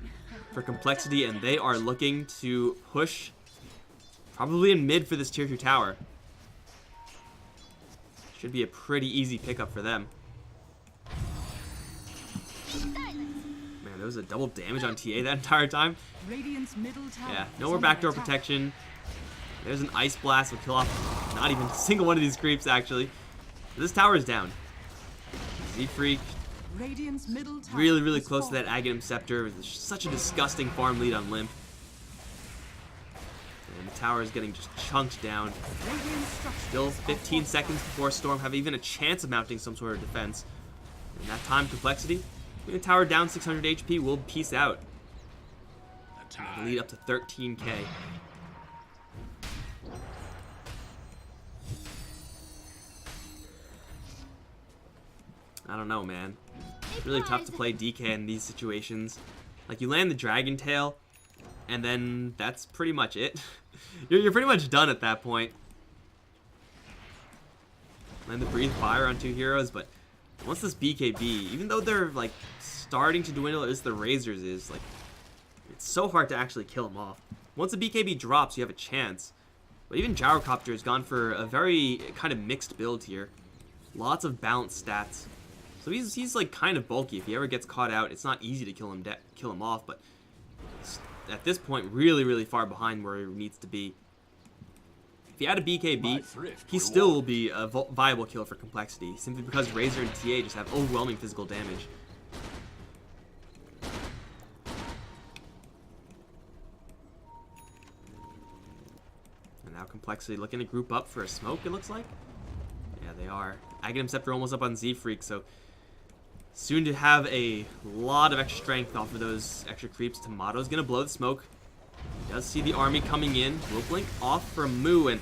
for compLexity, and they are looking to push probably in mid for this tier 2 tower. Should be a pretty easy pickup for them. Man, there was a double damage on TA that entire time. Yeah, no more backdoor protection. There's an Ice Blast will kill off not even a single one of these creeps, actually. This tower is down. Z-Freak really, really close to that Aghanim Scepter. Such a disgusting farm lead on Limp. And the tower is getting just chunked down. Still 15 seconds before Storm have even a chance of mounting some sort of defense. In that time, compLexity, the tower down 600 HP will peace out. Lead up to 13k. I don't know, man. It's really tough to play DK in these situations. Like, you land the Dragon Tail, and then that's pretty much it. You're pretty much done at that point. Land the Breathe Fire on 2 heroes, but once this BKB, even though they're, like, starting to dwindle as the Razors is, like, it's so hard to actually kill them off. Once the BKB drops, you have a chance. But even Gyrocopter has gone for a very kind of mixed build here. Lots of balanced stats. So he's like kind of bulky. If he ever gets caught out, it's not easy to kill him off, but at this point, really, really far behind where he needs to be. If he had a BKB, he still will be a viable kill for compLexity, simply because Razor and TA just have overwhelming physical damage. And now compLexity looking to group up for a smoke, it looks like. Yeah, they are. Aghanim Scepter almost up on Z-Freak, so soon to have a lot of extra strength off of those extra creeps. Tomato's gonna blow the smoke. He does see the army coming in. Will blink off from Moo, and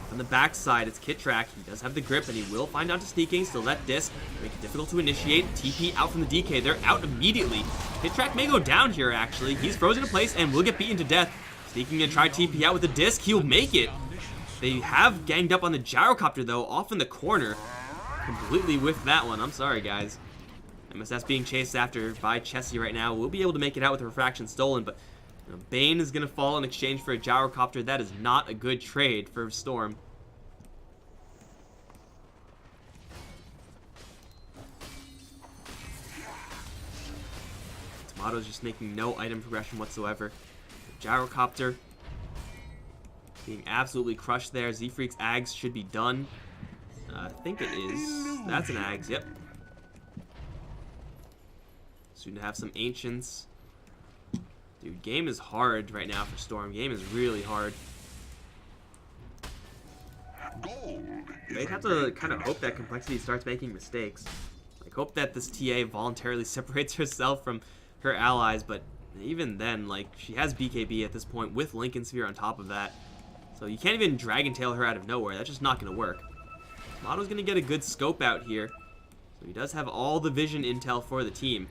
on the backside, it's KitTrack. He does have the grip, and he will find out to sneaking. Still that disc, make it difficult to initiate. TP out from the DK. They're out immediately. KitTrack may go down here, actually. He's frozen in place and will get beaten to death. Sneaking and try TP out with the disc. He'll make it. They have ganged up on the Gyrocopter, though, off in the corner. Completely whiffed that one. I'm sorry, guys. MSS being chased after by Chessie right now. We'll be able to make it out with the Refraction stolen, but you know, Bane is going to fall in exchange for a Gyrocopter. That is not a good trade for Storm. Tomato's just making no item progression whatsoever. Gyrocopter being absolutely crushed there. Z-Freak's Ags should be done. I think it is. That's an Ags, yep. Soon to have some Ancients. Dude, game is hard right now for Storm. Game is really hard. They have to kind of hope that compLexity starts making mistakes. Like, hope that this TA voluntarily separates herself from her allies, but even then, like, she has BKB at this point with Lincoln Sphere on top of that. So you can't even Dragon Tail her out of nowhere. That's just not going to work. Tomato's going to get a good scope out here. So he does have all the vision intel for the team,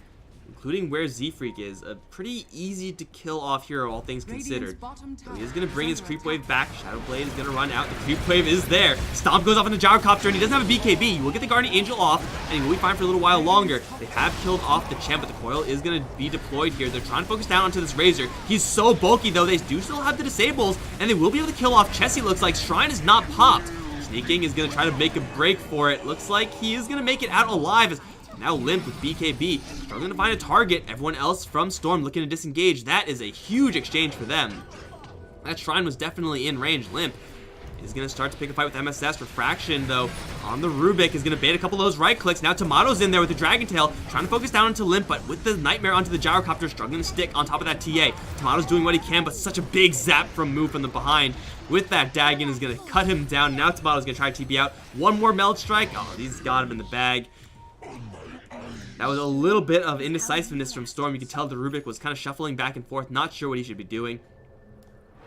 including where Z-Freak is. A pretty easy to kill off hero, all things considered. So he is going to bring his Creep Wave back. Shadow Blade is going to run out. The Creep Wave is there. Stomp goes off on the Gyrocopter, and he doesn't have a BKB. He will get the Guardian Angel off, and he will be fine for a little while longer. They have killed off the Champ, but the Coil is going to be deployed here. They're trying to focus down onto this Razor. He's so bulky, though. They do still have the Disables, and they will be able to kill off Chessie, looks like. Shrine is not popped. Sneaking is going to try to make a break for it. Looks like he is going to make it out alive. As now Limp with BKB, struggling to find a target. Everyone else from Storm looking to disengage. That is a huge exchange for them. That Shrine was definitely in range. Limp is going to start to pick a fight with MSS. Refraction, though, on the Rubik is going to bait a couple of those right clicks. Now Tomato's in there with the Dragon Tail, trying to focus down into Limp, but with the Nightmare onto the Gyrocopter, struggling to stick on top of that TA. Tomato's doing what he can, but such a big zap from Moo from the behind. With that, Dagon is going to cut him down. Now Tomato's going to try to TP out. One more Meld Strike. Oh, he's got him in the bag. That was a little bit of indecisiveness from Storm. You can tell the Rubik was kind of shuffling back and forth, not sure what he should be doing.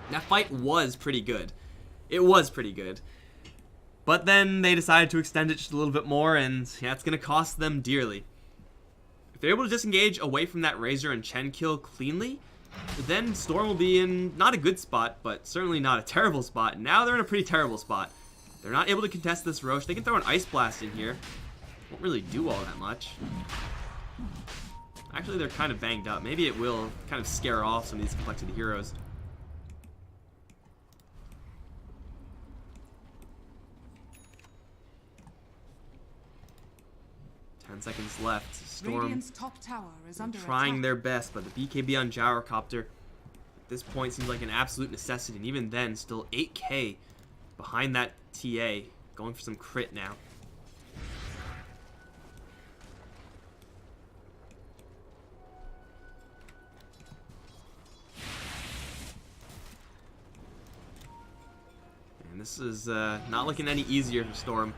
That fight was pretty good. It was pretty good. But then they decided to extend it just a little bit more, and yeah, it's going to cost them dearly. If they're able to disengage away from that Razor and Chen kill cleanly, then Storm will be in not a good spot, but certainly not a terrible spot. Now they're in a pretty terrible spot. They're not able to contest this Roche. They can throw an Ice Blast in here. Won't really do all that much. Actually, they're kind of banged up. Maybe it will kind of scare off some of these complexity heroes. Seconds left. Storm top tower is under trying attack. their best, but the BKB on Gyrocopter at this point seems like an absolute necessity, and even then, still 8k behind that TA, going for some crit now. And this is not looking any easier for Storm.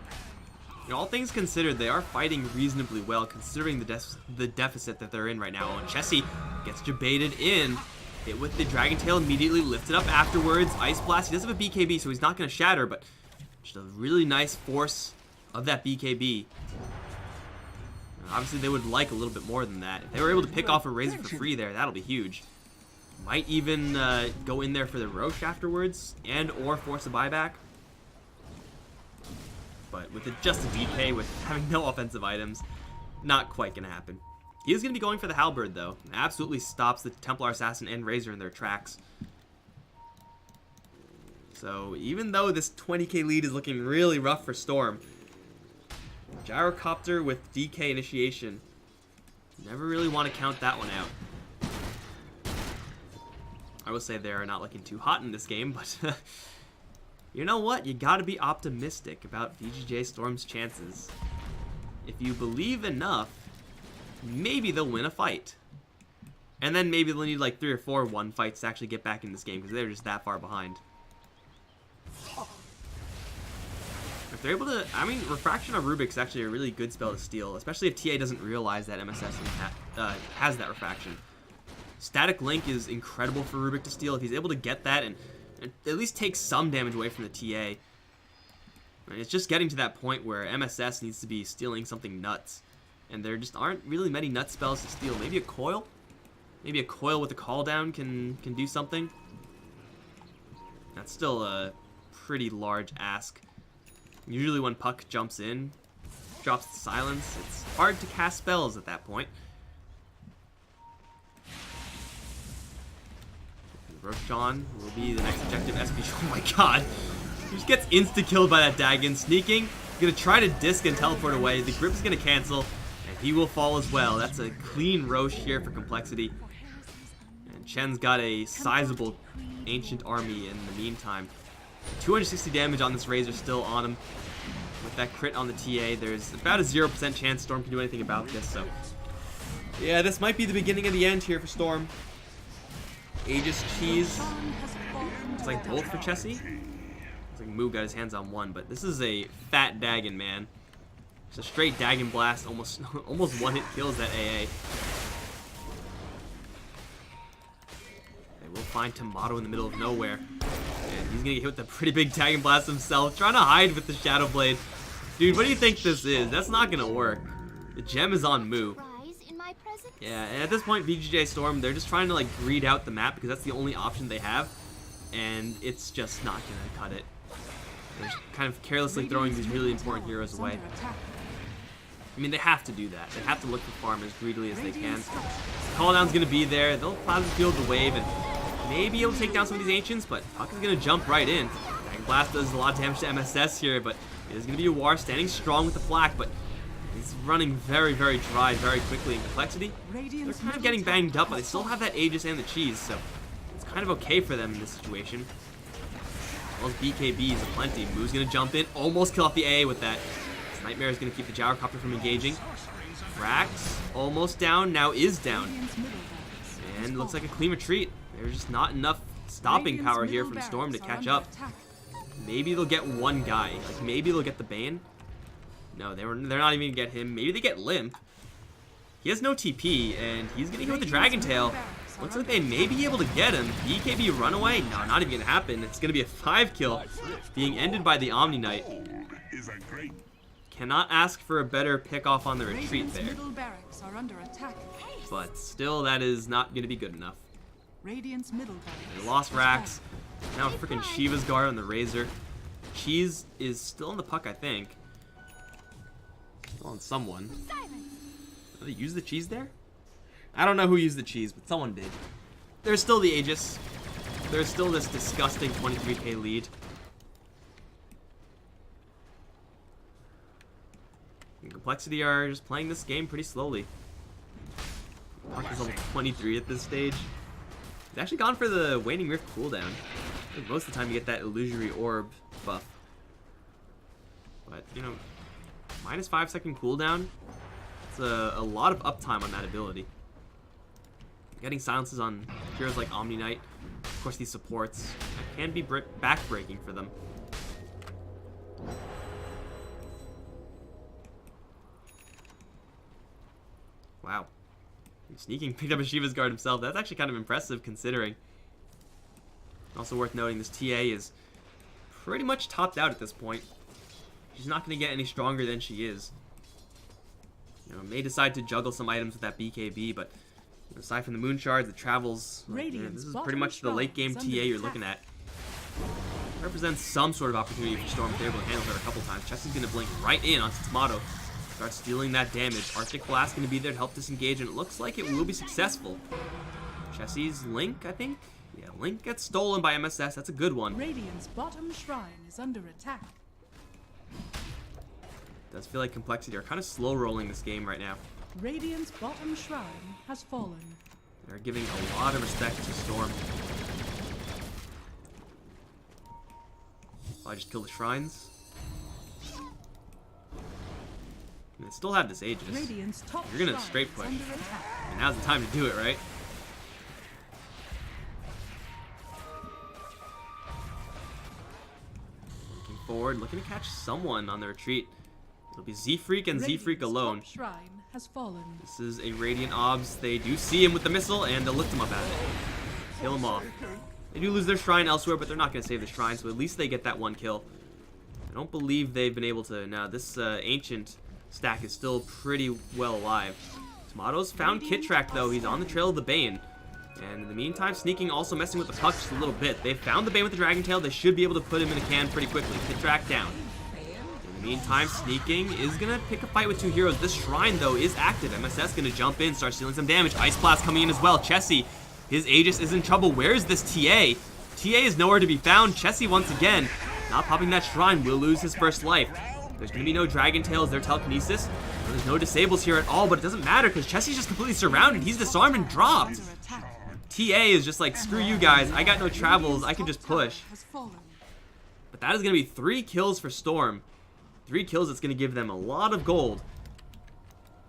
You know, all things considered, they are fighting reasonably well, considering the deficit that they're in right now. And Chessie gets jebaited in, hit with the Dragon Tail, immediately lifted up afterwards. Ice Blast, he does have a BKB, so he's not going to shatter, but just a really nice force of that BKB. Obviously, they would like a little bit more than that. If they were able to pick off a Razor for free there, that'll be huge. Might even go in there for the Roche afterwards, and or force a buyback. But with just a DK, with having no offensive items, not quite going to happen. He is going to be going for the Halberd, though. Absolutely stops the Templar Assassin and Razor in their tracks. So even though this 20k lead is looking really rough for Storm, Gyrocopter with DK initiation, never really want to count that one out. I will say they are not looking too hot in this game, but you know what? You gotta be optimistic about VGJ.Storm's chances. If you believe enough, maybe they'll win a fight. And then maybe they'll need like 3 or 4 1 fights to actually get back in this game, because they're just that far behind. If they're able to, I mean, Refraction of Rubik's actually a really good spell to steal, especially if TA doesn't realize that MSS has that Refraction. Static Link is incredible for Rubik to steal. If he's able to get that and at least take some damage away from the TA. And it's just getting to that point where MSS needs to be stealing something nuts. And there just aren't really many nut spells to steal. Maybe a coil? Maybe a coil with a call down can do something. That's still a pretty large ask. Usually when Puck jumps in, drops the silence, it's hard to cast spells at that point. Roshan will be the next objective SPG. Oh my god. He just gets insta-killed by that Dagon. Sneaking. He's going to try to disc and teleport away. The grip is going to cancel. And he will fall as well. That's a clean Roche here for complexity. And Chen's got a sizable ancient army in the meantime. 260 damage on this Razor still on him. With that crit on the TA, there's about a 0% chance Storm can do anything about this. So, yeah, this might be the beginning of the end here for Storm. Aegis Cheese. It's like both for Chessie. It's like Moo got his hands on one, but this is a fat Dagon, man. It's a straight Dagon Blast, almost one-hit kills that AA. They will find Tomato in the middle of nowhere. And he's gonna get hit with a pretty big Dagon Blast himself, trying to hide with the Shadow Blade. Dude, what do you think this is? That's not gonna work. The gem is on Moo. Yeah, and at this point, VGJ.Storm, they're just trying to like greed out the map because that's the only option they have, and it's just not gonna cut it. They're just kind of carelessly throwing these really important heroes away. I mean, they have to do that. They have to look for farm as greedily as they can. Call down's gonna be there. They'll Plasma Field the wave and maybe able to take down some of these ancients, but Puck is gonna jump right in. Dragon Blast does a lot of damage to MSS here, but it is gonna be a War standing strong with the flak, but he's running very, very dry very quickly in complexity. They're kind of getting banged up, but they still have that Aegis and the cheese, so it's kind of okay for them in this situation. As well as BKBs aplenty. Moo's gonna jump in, almost kill off the AA with that. This Nightmare is gonna keep the Gyrocopter from engaging. Rax almost down, now is down. And looks like a clean retreat. There's just not enough stopping power here from Storm to catch up. Maybe they'll get one guy. Like maybe they'll get the Bane. No, they're not even gonna get him. Maybe they get Limp. He has no TP, and he's gonna go with the Dragon Tail. Looks like they may be able to get him. BKB runaway? No, not even gonna happen. It's gonna be a 5 kill, being ended by the Omni Knight. Cannot ask for a better pick off on the retreat there. But still, that is not gonna be good enough. Radiant's middle They barracks lost has Rax. fallen. Now freaking Shiva's guard on the Razor. Cheese is still in the puck, I think. Still on someone. Did they use the cheese there? I don't know who used the cheese, but someone did. There's still the Aegis. There's still this disgusting 23k lead. And compLexity are just playing this game pretty slowly. Puck is level 23 at this stage. He's actually gone for the Waning Rift cooldown. I think most of the time you get that illusory orb buff. But, you know, minus 5-second cooldown. It's a lot of uptime on that ability. Getting silences on heroes like Omni Knight, of course these supports, can be backbreaking for them. Wow. Sneaking picked up a Shiva's guard himself. That's actually kind of impressive considering. Also worth noting, this TA is pretty much topped out at this point. She's not going to get any stronger than she is. You know, may decide to juggle some items with that BKB, but you know, aside from the moon shards, the travels, this is pretty much the late game TA you're looking at. Represents some sort of opportunity for Storm to be able to handle her a couple times. Chessie's going to blink right in onto Tomato. Start stealing that damage. Arctic Blast going to be there to help disengage, and it looks like it will be successful. Chessie's Link, I think? Yeah, Link gets stolen by MSS. That's a good one. Radiant's bottom shrine is under attack. Does feel like compLexity are kind of slow rolling this game right now. Radiant's bottom shrine has fallen. They're giving a lot of respect to Storm. I just kill the shrines. And they still have this Aegis. Radiant's top You're gonna shrine straight is push. under attack. And now's the time to do it, right? Looking forward, looking to catch someone on the retreat. It'll be Z-Freak and Z-Freak Radiant's alone. top shrine has fallen. This is a Radiant Obs. They do see him with the missile, and they'll lift him up at it. Kill him off. They do lose their shrine elsewhere, but they're not going to save the shrine, so at least they get that one kill. I don't believe they've been able to... Now, this Ancient stack is still pretty well alive. Tomato's found Kit Track, though. He's on the trail of the Bane. And in the meantime, Sneaking also messing with the puck just a little bit. They found the Bane with the Dragon Tail. They should be able to put him in a can pretty quickly. Kit Track down. In the meantime, Sneaking is going to pick a fight with two heroes. This Shrine, though, is active. MSS going to jump in, start stealing some damage. Ice Blast coming in as well. Chessie, his Aegis is in trouble. Where is this TA? TA is nowhere to be found. Chessie, once again, not popping that Shrine, will lose his first life. There's going to be no Dragon Tails, their telekinesis. There's no disables here at all, but it doesn't matter because Chessie's just completely surrounded. He's disarmed and dropped. Under attack. TA is just like, screw you guys. I got no travels. I can just push. Has fallen. But that is going to be 3 kills for Storm. 3 kills that's going to give them a lot of gold.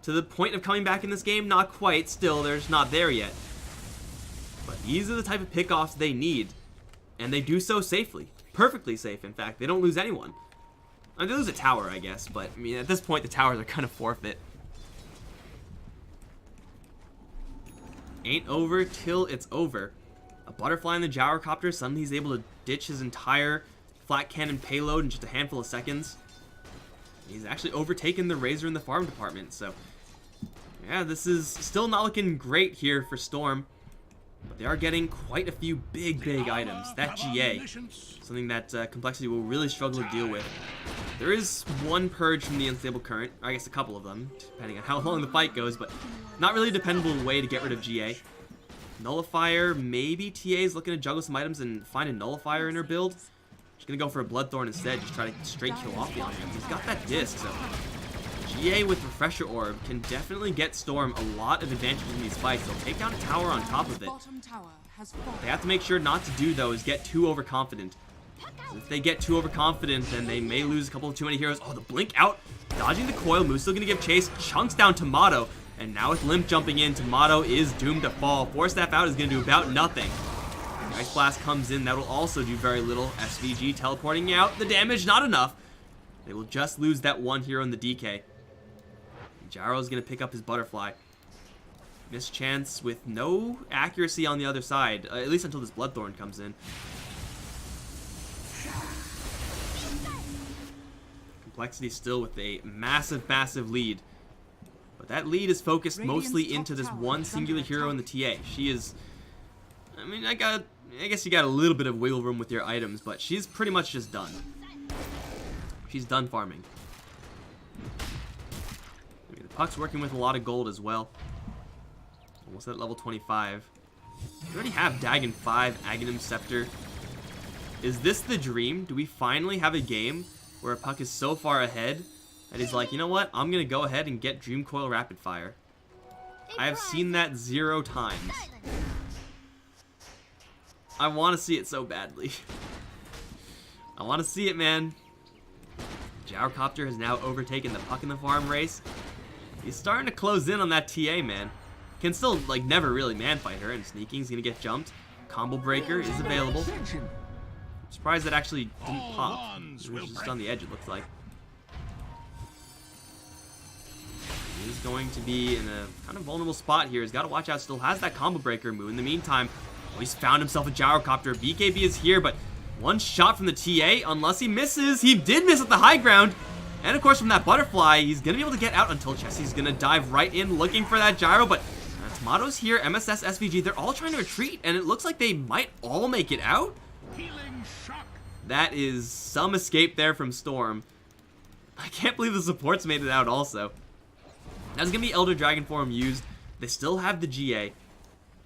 To the point of coming back in this game, not quite. Still, they're just not there yet. But these are the type of pickoffs they need. And they do so safely. Perfectly safe, in fact. They don't lose anyone. I mean, they lose a tower, I guess. But, I mean, at this point, the towers are kind of forfeit. Ain't over till it's over. A butterfly in the gyrocopter. Suddenly he's able to ditch his entire flat cannon payload in just a handful of seconds. He's actually overtaken the Razor in the farm department. So, yeah, this is still not looking great here for Storm. But they are getting quite a few big items. That GA, something that compLexity will really struggle to deal with. There is one purge from the Unstable Current, or I guess a couple of them, depending on how long the fight goes, but not really a dependable way to get rid of GA. Nullifier, maybe TA is looking to juggle some items and find a Nullifier in her build. She's going to go for a Bloodthorn instead, just try to straight kill off the items. He's got that disc, so GA with Refresher Orb can definitely get Storm a lot of advantages in these fights. They'll take down a tower on top of it. Bottom tower has fallen. They have to make sure not to do, though, is get too overconfident. If they get too overconfident, then they may lose a couple of too many heroes. Oh, the blink out, dodging the coil. Moose still going to give chase, chunks down Tomato, and now with Limp jumping in, Tomato is doomed to fall. Force Staff out is going to do about nothing. Ice Blast comes in, that will also do very little. SVG teleporting out, the damage not enough. They will just lose that one hero in the DK. Gyro's going to pick up his Butterfly. Missed chance with no accuracy on the other side, at least until this Bloodthorn comes in. compLexity still with a massive lead. But that lead is focused mostly into this one singular hero in the TA. She is I mean, I guess you got a little bit of wiggle room with your items, but she's pretty much just done. She's done farming. I mean, the Puck's working with a lot of gold as well. Almost at level 25. We already have Dagon 5, Aghanim Scepter. Is this the dream? Do we finally have a game where a Puck is so far ahead that he's like, you know what? I'm going to go ahead and get Dream Coil Rapid Fire. I have seen that 0 times. I want to see it so badly. I want to see it, man. Gyrocopter has now overtaken the Puck in the farm race. He's starting to close in on that TA, man. Can still, like, never really man-fight her, and sneaking. He's going to get jumped. Combo Breaker is available. I'm surprised that actually didn't pop. It was just on the edge, it looks like. He's going to be in a kind of vulnerable spot here. He's got to watch out. Still has that Combo Breaker move. In the meantime, he's found himself a Gyrocopter. BKB is here, but one shot from the TA, unless he misses. He did miss at the high ground. And of course, from that Butterfly, he's going to be able to get out until Chessie's going to dive right in looking for that Gyro. But Tomato's here, MSS, SVG, they're all trying to retreat, and it looks like they might all make it out. That is some escape there from Storm. I can't believe the supports made it out also. That's going to be Elder Dragon form used. They still have the GA.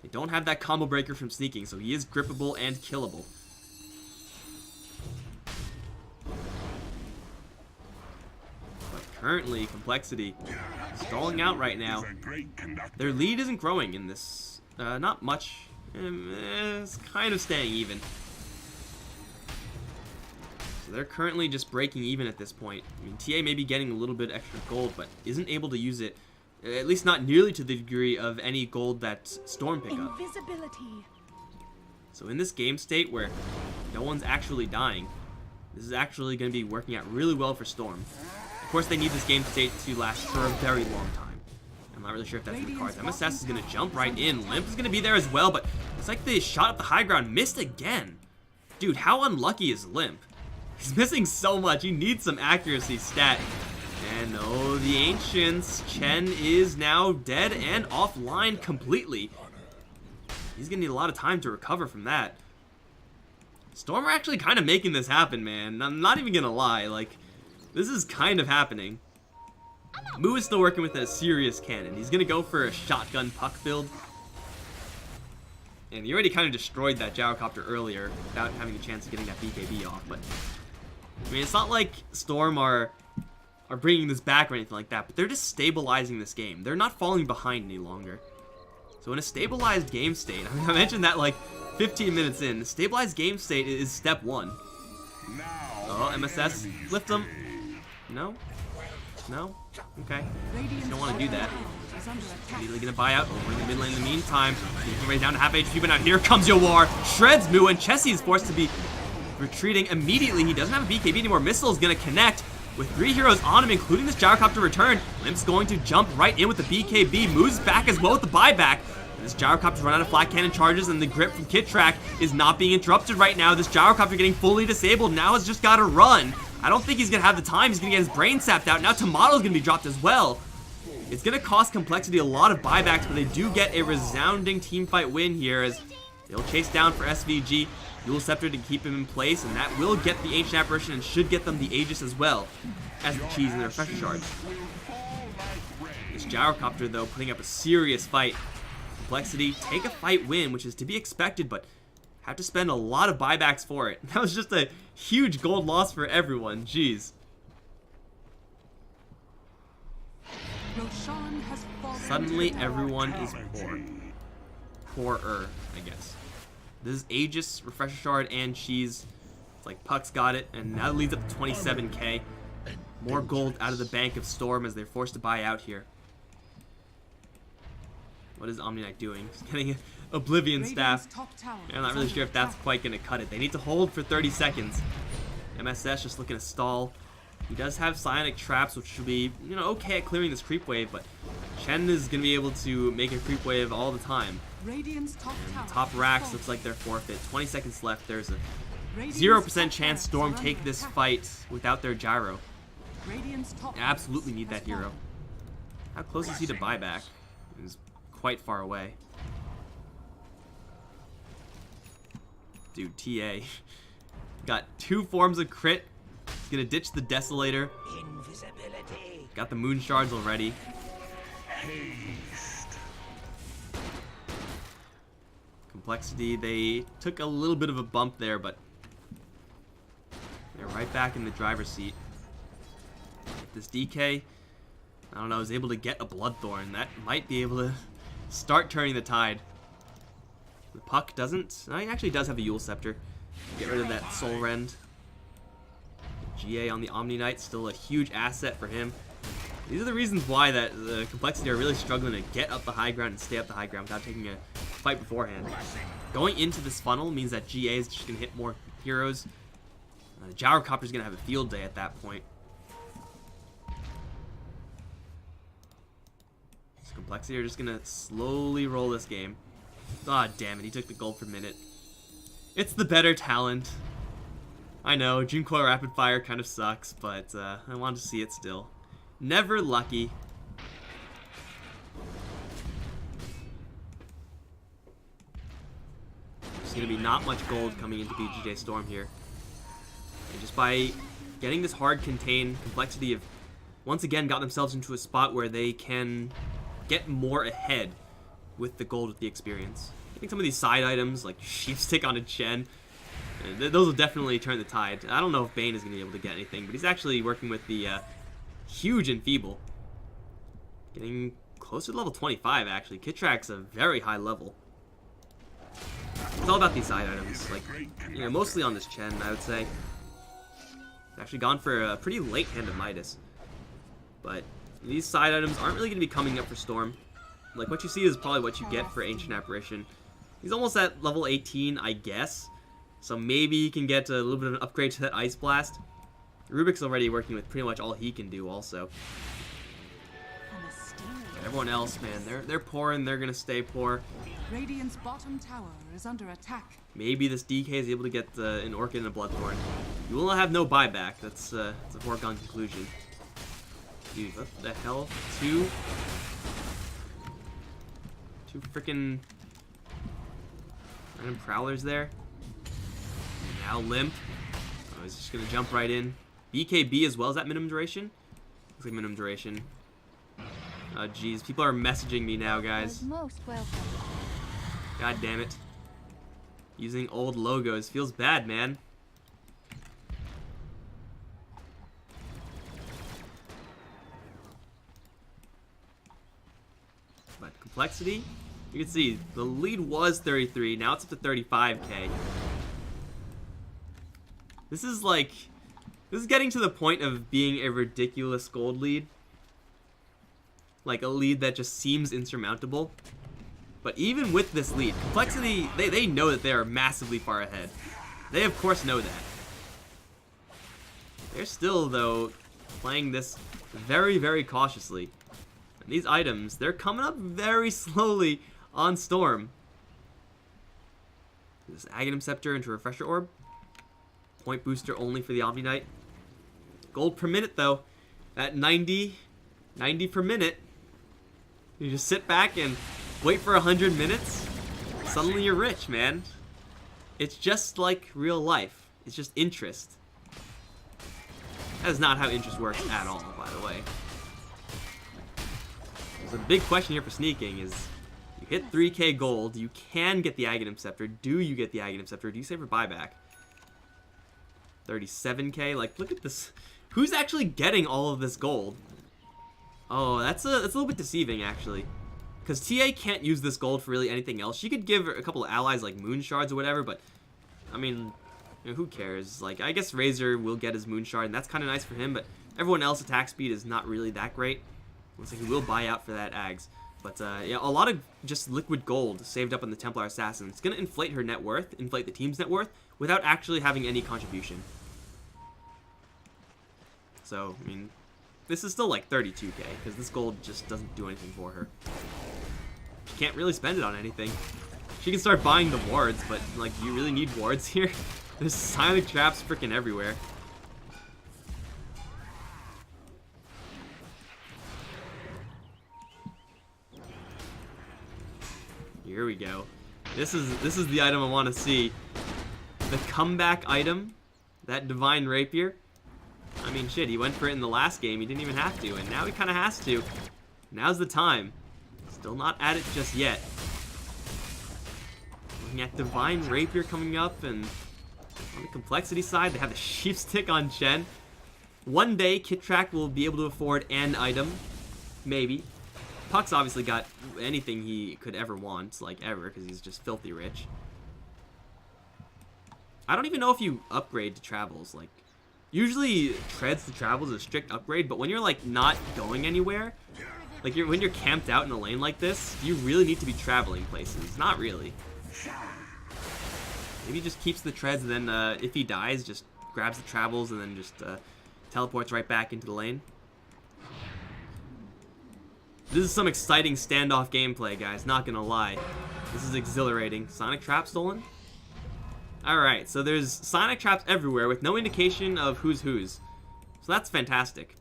They don't have that Combo Breaker from sneaking, so he is grippable and killable. But currently, compLexity stalling out right now. Their lead isn't growing in this. Not much. It's kind of staying even. So they're currently just breaking even at this point. I mean, TA may be getting a little bit extra gold, but isn't able to use it. At least not nearly to the degree of any gold that Storm pick up. Invisibility. So in this game state where no one's actually dying, this is actually going to be working out really well for Storm. Of course, they need this game state to last for a very long time. I'm not really sure if that's in the cards. MSS is going to jump right in. Limp is going to be there as well, but it's like the shot up the high ground missed again. Dude, how unlucky is Limp? He's missing so much. He needs some accuracy stat. And oh, the Ancients. Chen is now dead and offline completely. He's going to need a lot of time to recover from that. Storm are actually kind of making this happen, man. I'm not even going to lie. Like, this is kind of happening. Moo is still working with a serious cannon. He's going to go for a shotgun Puck build. And he already kind of destroyed that Gyrocopter earlier without having a chance of getting that BKB off. But, I mean, it's not like Storm are bringing this back or anything like that, but they're just stabilizing this game. They're not falling behind any longer. So in a stabilized game state, I mentioned that like 15 minutes in, the stabilized game state is step 1. Oh, MSS, lift them. No? No? Okay. You don't want to do that. Immediately gonna buy out over in the mid lane in the meantime. He's right down to half HP, but now here comes Yawar. Shreds Moo, and Chessie is forced to be retreating immediately. He doesn't have a BKB anymore. Missile is gonna connect. With 3 heroes on him, including this Gyrocopter return, Limp's going to jump right in with the BKB, moves back as well with the buyback. And this Gyrocopter's run out of flat cannon charges, and the grip from Kit Track is not being interrupted right now. This Gyrocopter getting fully disabled, now has just got to run. I don't think he's going to have the time. He's going to get his brain sapped out. Now Tomato's going to be dropped as well. It's going to cost compLexity a lot of buybacks, but they do get a resounding teamfight win here as they'll chase down for SVG. Dual Scepter to keep him in place, and that will get the Ancient Apparition and should get them the Aegis as well as the Cheese and the Refresher Shard. This Gyrocopter, though, putting up a serious fight. compLexity take a fight win, which is to be expected, but have to spend a lot of buybacks for it. That was just a huge gold loss for everyone. Jeez. Suddenly, everyone is poor. Poorer, I guess. This is Aegis, Refresher Shard, and Cheese. It's like Puck's got it, and now it leads up to 27k. More gold out of the bank of Storm as they're forced to buy out here. What is Omni Knight doing? He's getting Oblivion Staff. I'm not really sure if that's quite going to cut it. They need to hold for 30 seconds. MSS just looking to stall. He does have Psionic Traps, which should be, you know, okay at clearing this creep wave, but Chen is going to be able to make a creep wave all the time. And top racks looks like they're forfeit. 20 seconds left. There's a 0% chance Storm take this fight without their Gyro. Absolutely need that hero. How close is he to buyback? He's quite far away. Dude, TA. Got 2 forms of crit. He's gonna ditch the Desolator. Invisibility. Got the Moon Shards already. Haste. compLexity, they took a little bit of a bump there, but they're right back in the driver's seat. This DK, I don't know, is able to get a Bloodthorn. That might be able to start turning the tide. The Puck doesn't. No, he actually does have a Yule Scepter. Get rid of that Soul Rend. GA on the Omni Knight, still a huge asset for him. These are the reasons why that the compLexity are really struggling to get up the high ground and stay up the high ground without taking a fight beforehand. Going into this funnel means that GA is just going to hit more heroes. The Gyrocopter is going to have a field day at that point. So compLexity are just going to slowly roll this game. Ah, damn it, he took the gold per minute. It's the better talent. I know, Junko Rapid Fire kind of sucks, but I want to see it still. Never lucky. There's going to be not much gold coming into VGJ.Storm here. And just by getting this hard contain, compLexity have once again got themselves into a spot where they can get more ahead with the gold, with the experience. I think some of these side items, like Sheepstick on a Chen, those will definitely turn the tide. I don't know if Bane is going to be able to get anything, but he's actually working with the huge Enfeeble. Getting closer to level 25, actually. Kitrak's a very high level. It's all about these side items. Like, you know, mostly on this Chen, I would say. Actually gone for a pretty late hand of Midas. But these side items aren't really going to be coming up for Storm. Like, what you see is probably what you get for Ancient Apparition. He's almost at level 18, I guess. So maybe he can get a little bit of an upgrade to that Ice Blast. Rubik's already working with pretty much all he can do also. Everyone else, man, they're poor and they're going to stay poor. Radiant's bottom tower is under attack. Maybe this DK is able to get an Orchid and a Bloodthorn. You will have no buyback. That's a foregone conclusion. Dude, what the hell? Two freaking random Prowlers there. Now Limp. Oh, he's just going to jump right in. BKB as well. Is that minimum duration? Looks like minimum duration. Oh, jeez. People are messaging me now, guys. Most welcome. God damn it. Using old logos. Feels bad, man. But compLexity, you can see the lead was 33. Now it's up to 35k. This is getting to the point of being a ridiculous gold lead. Like a lead that just seems insurmountable. But even with this lead, compLexity, they know that they are massively far ahead. They of course know that. They're still, though, playing this very, very cautiously. And these items, they're coming up very slowly on Storm. This Aghanim Scepter into Refresher Orb. Point booster only for the Omni Knight. Gold per minute, though. At 90 per minute. You just sit back and wait for 100 minutes. Suddenly you're rich, man. It's just like real life. It's just interest. That is not how interest works at all, by the way. So the big question here for sneaking is, you hit 3k gold, you can get the Aghanim Scepter. Do you get the Aghanim Scepter? Do you save for buyback? 37k? Like, look at this. Who's actually getting all of this gold? Oh, that's a little bit deceiving, actually. Because TA can't use this gold for really anything else. She could give a couple of allies, like, Moon Shards or whatever, but, I mean, you know, who cares? Like, I guess Razor will get his Moon Shard, and that's kind of nice for him, but everyone else attack speed is not really that great. Looks like he will buy out for that Ags. But, yeah, a lot of just liquid gold saved up on the Templar Assassin. It's going to inflate her net worth, inflate the team's net worth, without actually having any contribution. So, I mean, this is still like 32k, because this gold just doesn't do anything for her. She can't really spend it on anything. She can start buying the wards, but, like, do you really need wards here? There's silent traps freaking everywhere. Here we go. This is the item I want to see. the comeback item, that Divine Rapier. I mean, shit, he went for it in the last game. He didn't even have to, and now he kind of has to. Now's the time. Still not at it just yet. Looking at Divine Rapier coming up, and on the complexity side, they have the Sheep Stick on Chen. One day, KitTrack will be able to afford an item. Maybe. Puck's obviously got anything he could ever want, like ever, because he's just filthy rich. I don't even know if you upgrade to travels. Like, usually treads to travels is a strict upgrade, but when you're like not going anywhere, like when you're camped out in a lane like this, you really need to be traveling places. Not really. Maybe he just keeps the treads, and then if he dies, just grabs the travels and then just teleports right back into the lane. This is some exciting standoff gameplay, guys. Not gonna lie. This is exhilarating. Sonic Trap stolen? Alright, so there's Sonic Traps everywhere with no indication of who's whose. So that's fantastic.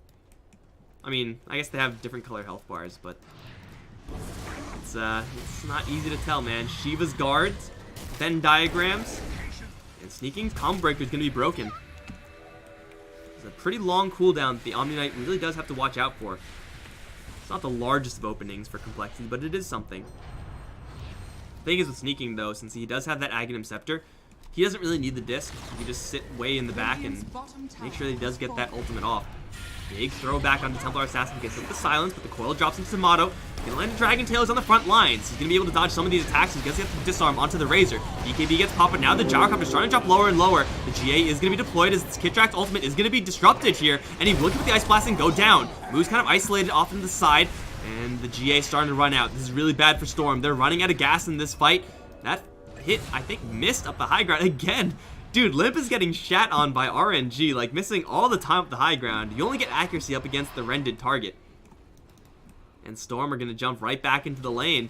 I mean, I guess they have different color health bars, but it's not easy to tell, man. Shiva's guards, Venn diagrams, and sneaking combo breaker is going to be broken. It's a pretty long cooldown that the Omni Knight really does have to watch out for. It's not the largest of openings for complexity, but it is something. The thing is with sneaking, though, since he does have that Aghanim Scepter, he doesn't really need the disc. He can just sit way in the back and make sure that he does get that ultimate off. Big throw back onto Templar Assassin, gets up the silence, but the coil drops into Tomato. He's gonna land a Dragon Tail, he's on the front lines. He's gonna be able to dodge some of these attacks. He's gonna have to disarm onto the Razor. BKB gets popped, but now the Gyrocopter is starting to drop lower and lower. The GA is gonna be deployed as KitTrack's ultimate is gonna be disrupted here, and he will get the Ice Blast and go down. Move's kind of isolated off to the side, and the GA is starting to run out. This is really bad for Storm. They're running out of gas in this fight. That hit, I think, missed up the high ground again. Dude, Limp is getting shat on by RNG, like missing all the time up the high ground. You only get accuracy up against the rendered target. And Storm are going to jump right back into the lane.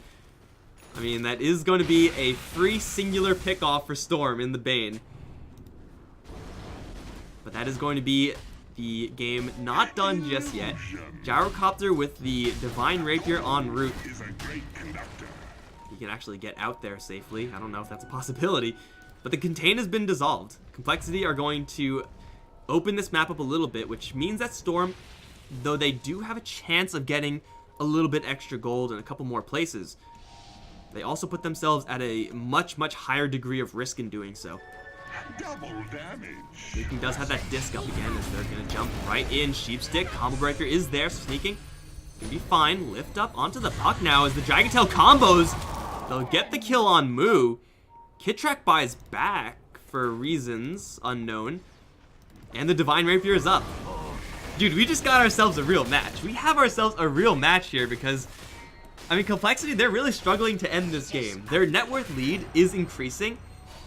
I mean, that is going to be a free singular pickoff for Storm in the Bane. But that is going to be the game not done just yet. Gyrocopter with the Divine Rapier en route. He can actually get out there safely. I don't know if that's a possibility. But the contain has been dissolved. Complexity are going to open this map up a little bit, which means that Storm, though they do have a chance of getting a little bit extra gold in a couple more places, they also put themselves at a much, much higher degree of risk in doing so. Double damage. Sneaking does have that disc up again as they're going to jump right in. Sheep Stick, Combo Breaker is there, so Sneaking can be fine. Lift up onto the puck now as the Dragon Tail combos. They'll get the kill on Moo. KitTrack buys back for reasons unknown. And the Divine Rapier is up. Dude, we just got ourselves a real match. We have ourselves a real match here because, I mean, Complexity, they're really struggling to end this game. Their net worth lead is increasing,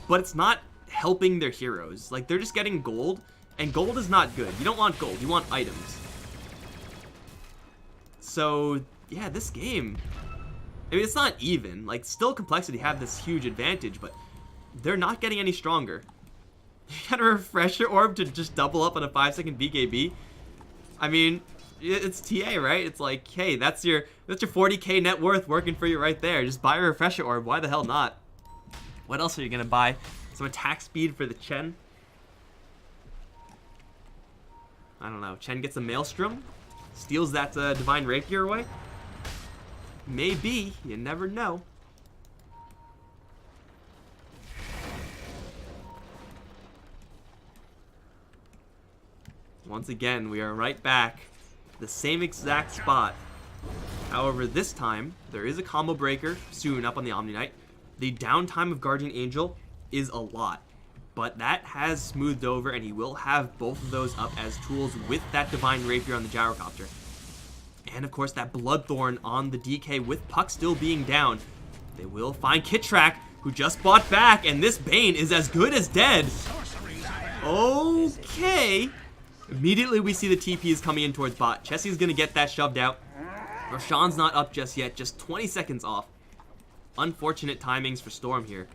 but it's not helping their heroes. Like, they're just getting gold, and gold is not good. You don't want gold, you want items. So, yeah, this game, I mean, it's not even. Like, still Complexity have this huge advantage, but they're not getting any stronger. You got a refresher orb to just double up on a 5-second BKB. I mean, it's TA, right? It's like, hey, that's your 40k net worth working for you right there. Just buy a refresher orb. Why the hell not? What else are you gonna buy? Some attack speed for the Chen. I don't know. Chen gets a Maelstrom, steals that Divine Rapier away. Maybe. You never know. Once again, we are right back. The same exact spot. However, this time, there is a combo breaker soon up on the Omni Knight. The downtime of Guardian Angel is a lot. But that has smoothed over, and he will have both of those up as tools with that Divine Rapier on the Gyrocopter. And of course, that Bloodthorn on the DK with Puck still being down. They will find KitTrack, who just bought back, and this Bane is as good as dead. Okay. Immediately we see the TP is coming in towards bot. Chessie's gonna get that shoved out. Roshan's not up just yet, just 20 seconds off. Unfortunate timings for Storm here.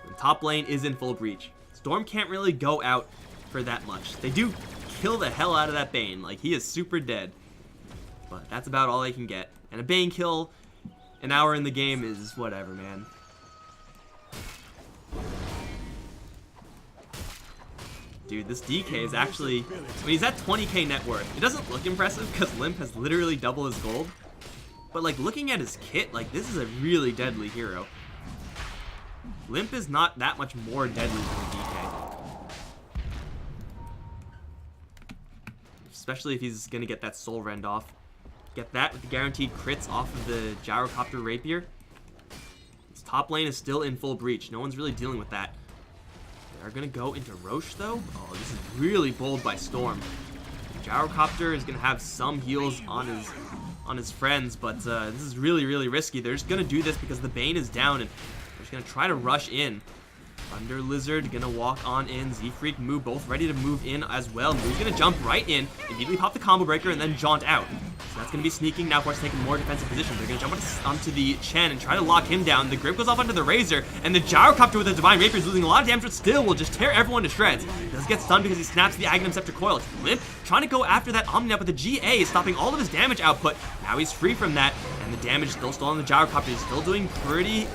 And top lane is in full breach. Storm can't really go out for that much. They do kill the hell out of that Bane, like he is super dead. But that's about all they can get. And a Bane kill an hour in the game is whatever, man. Dude, this DK is actually... I mean, he's at 20k net worth. It doesn't look impressive because Limp has literally double his gold. But, like, looking at his kit, like, this is a really deadly hero. Limp is not that much more deadly than the DK. Especially if he's going to get that Soul Rend off. Get that with the guaranteed crits off of the Gyrocopter Rapier. His top lane is still in full breach. No one's really dealing with that. They're going to go into Roche, though. Oh, this is really bold by Storm. Gyrocopter is going to have some heals on his friends, but this is really, really risky. They're just going to do this because the Bane is down, and they're just going to try to rush in. Thunder Lizard going to walk on in. Z-Freak, Moo both ready to move in as well. Moo's going to jump right in, immediately pop the combo breaker, and then jaunt out. So that's going to be sneaking. Now, of course, taking more defensive positions. They're going to jump onto the Chen and try to lock him down. The grip goes off onto the Razor, and the Gyrocopter with the Divine Rapier is losing a lot of damage, but still will just tear everyone to shreds. He does get stunned because he snaps the Aghanim Scepter coil. Limp trying to go after that Omni, but the GA is stopping all of his damage output. Now he's free from that, and the damage still on the Gyrocopter. He's still doing pretty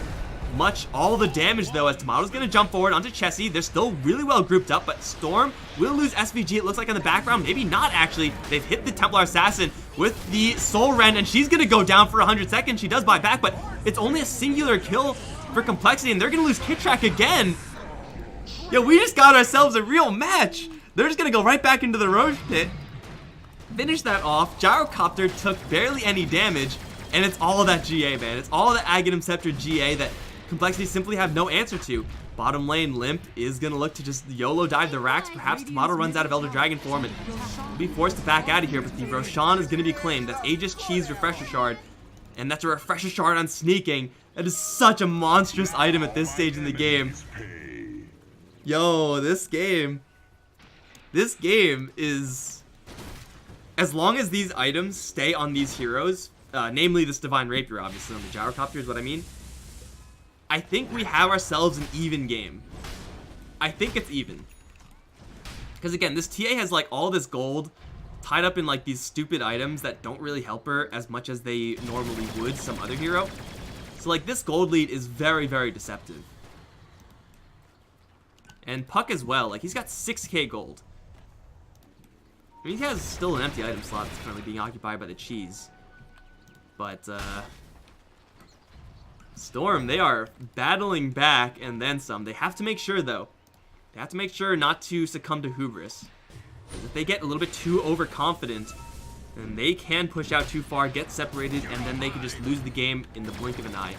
much all the damage, though, as Tomato's going to jump forward onto Chessie. They're still really well grouped up, but Storm will lose SVG, it looks like, in the background. Maybe not, actually. They've hit the Templar Assassin with the Soul Rend, and she's going to go down for 100 seconds. She does buy back, but it's only a singular kill for compLexity, and they're going to lose Kit Track again. Yo, we just got ourselves a real match. They're just going to go right back into the Roche pit. Finish that off. Gyrocopter took barely any damage, and it's all of that GA, man. It's all of the Aghanim Scepter GA that compLexity simply have no answer to. Bottom lane, Limp is going to look to just YOLO dive the racks. Perhaps Tomato runs out of Elder Dragon form and will be forced to back out of here, but the Roshan is going to be claimed. That's Aegis Cheese Refresher Shard, and that's a Refresher Shard on sneaking. That is such a monstrous item at this stage in the game. Yo, this game is... As long as these items stay on these heroes, namely this Divine Rapier, obviously, on the Gyrocopter is what I mean, I think we have ourselves an even game. I think it's even. Because again, this TA has like all this gold tied up in like these stupid items that don't really help her as much as they normally would some other hero. So like this gold lead is very, very deceptive. And Puck as well, like he's got 6k gold. I mean, he has still an empty item slot that's currently being occupied by the cheese. But Storm, they are battling back and then some. They have to make sure, though. They have to make sure not to succumb to hubris. Because if they get a little bit too overconfident, then they can push out too far, get separated, and then they can just lose the game in the blink of an eye.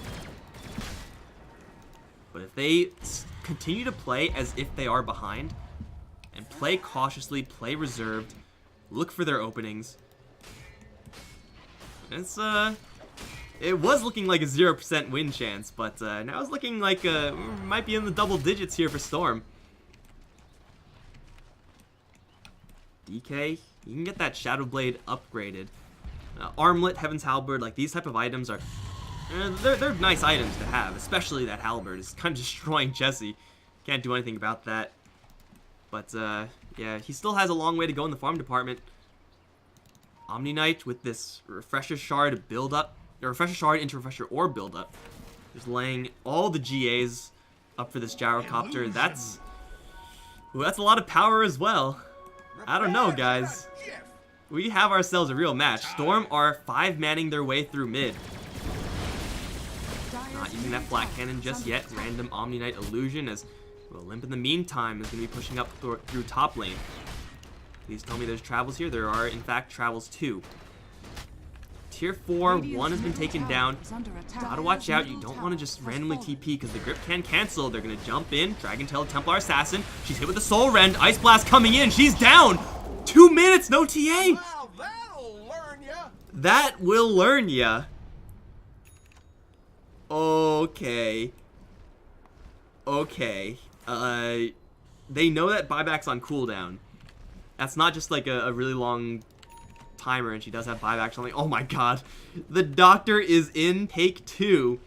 But if they continue to play as if they are behind, and play cautiously, play reserved, look for their openings, it was looking like a 0% win chance, but now it's looking like we might be in the double digits here for Storm. DK, you can get that Shadow Blade upgraded. Armlet, Heaven's Halberd, like these type of items are... they're nice items to have, especially that Halberd. It's kind of destroying Chessie. Can't do anything about that. But, yeah, he still has a long way to go in the farm department. Omni Knight with this Refresher Shard build up. The Refresher Shard into Refresher Orb build up. Just laying all the GAs up for this Gyrocopter. That's a lot of power as well. I don't know, guys. We have ourselves a real match. Storm are 5-manning their way through mid. Not using that flat cannon just yet. Random Omni Knight illusion as well, Limp in the meantime is going to be pushing up through top lane. Please tell me there's travels here. There are, in fact, travels too. Tier 4, 1 has been taken down. Gotta watch out. You don't want to just randomly TP because the grip can cancel. They're going to jump in. Dragon Tail Templar Assassin. She's hit with the Soul Rend. Ice Blast coming in. She's down. 2 minutes. No TA. Wow, that'll learn ya. That will learn ya. Okay. Okay. They know that buyback's on cooldown. That's not just like a really long timer, and she does have buybacks only. Oh my god. The Doctor is in take 2.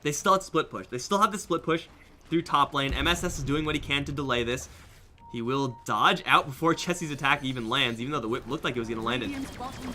They still have split push. They still have the split push through top lane. MSS is doing what he can to delay this. He will dodge out before Chessie's attack even lands, even though the whip looked like it was going to land it.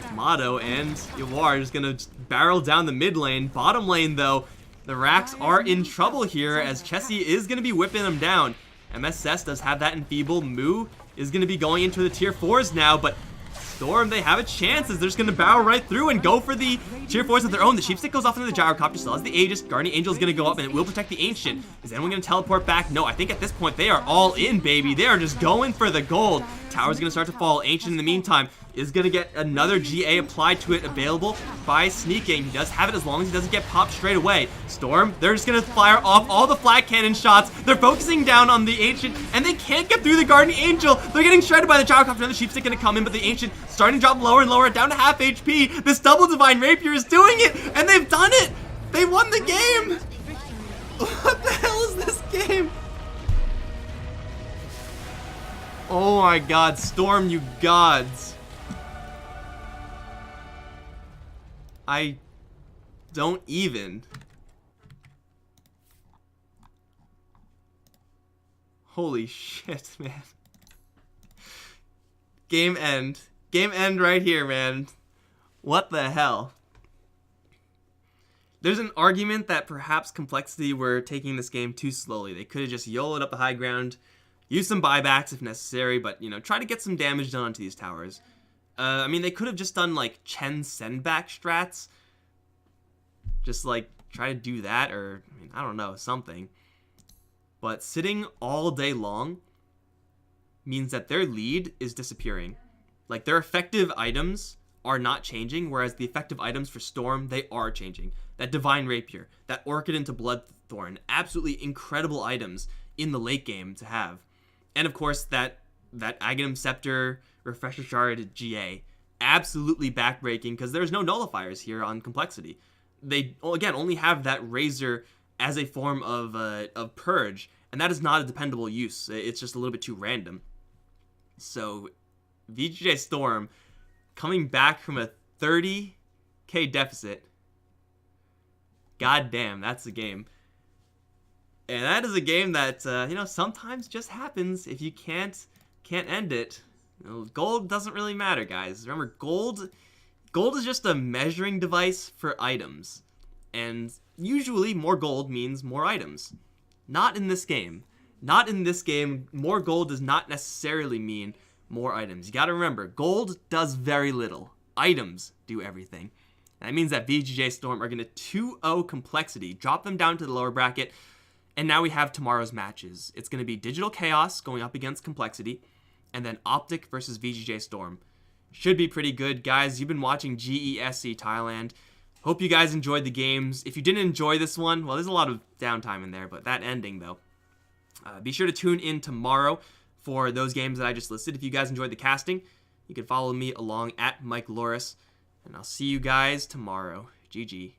Tomato and Yawar are just going to barrel down the mid lane. Bottom lane, though, the racks are in trouble here as Chessie is going to be whipping them down. MSS does have that enfeeble. Moo is going to be going into the tier 4s now, but Storm, they have a chance as they're just going to barrel right through and go for the tier 4s of their own. The Sheepstick goes off into the Gyrocopter, still has the Aegis. Guardian Angel is going to go up and it will protect the Ancient. Is anyone going to teleport back? No, I think at this point they are all in, baby. They are just going for the gold. Tower's going to start to fall. Ancient in the meantime is going to get another GA applied to it, available by sneaking. He does have it as long as he doesn't get popped straight away. Storm, they're just going to fire off all the flat cannon shots. They're focusing down on the Ancient, and they can't get through the Guardian Angel. They're getting shredded by the Gyrocopter. Another Sheepstick going to come in, but the Ancient starting to drop lower and lower, down to half HP. This double Divine Rapier is doing it, and they've done it. They won the game. What the hell is this game? Oh my god, Storm, you gods. I don't even. Holy shit, man. Game end. Game end right here, man. What the hell? There's an argument that perhaps compLexity were taking this game too slowly. They could have just YOLO'd up the high ground, use some buybacks if necessary, but, you know, try to get some damage done onto these towers. I mean, they could have just done, like, Chen send-back strats. Just, like, try to do that, or, I mean, I don't know, something. But sitting all day long means that their lead is disappearing. Like, their effective items are not changing, whereas the effective items for Storm, they are changing. That Divine Rapier, that Orchid into Bloodthorn, absolutely incredible items in the late game to have. And, of course, that Aghanim Scepter Refresher Shard GA, absolutely backbreaking because there's no nullifiers here on compLexity. They, again, only have that Razor as a form of Purge, and that is not a dependable use. It's just a little bit too random. So, VGJ.Storm coming back from a 30k deficit. God damn, that's a game. And that is a game that, you know, sometimes just happens. If you can't end it. You know, gold doesn't really matter, guys. Remember, gold is just a measuring device for items. And usually more gold means more items. Not in this game. Not in this game. More gold does not necessarily mean more items. You gotta remember, gold does very little. Items do everything. And that means that VGJ.Storm are gonna 2-0 compLexity, drop them down to the lower bracket, and now we have tomorrow's matches. It's gonna be Digital Chaos going up against compLexity, and then Optic versus VGJ.Storm. Should be pretty good, guys. You've been watching GESC Thailand. Hope you guys enjoyed the games. If you didn't enjoy this one, well, there's a lot of downtime in there, but that ending, though. Be sure to tune in tomorrow for those games that I just listed. If you guys enjoyed the casting, you can follow me along at Mike Loris, and I'll see you guys tomorrow. GG.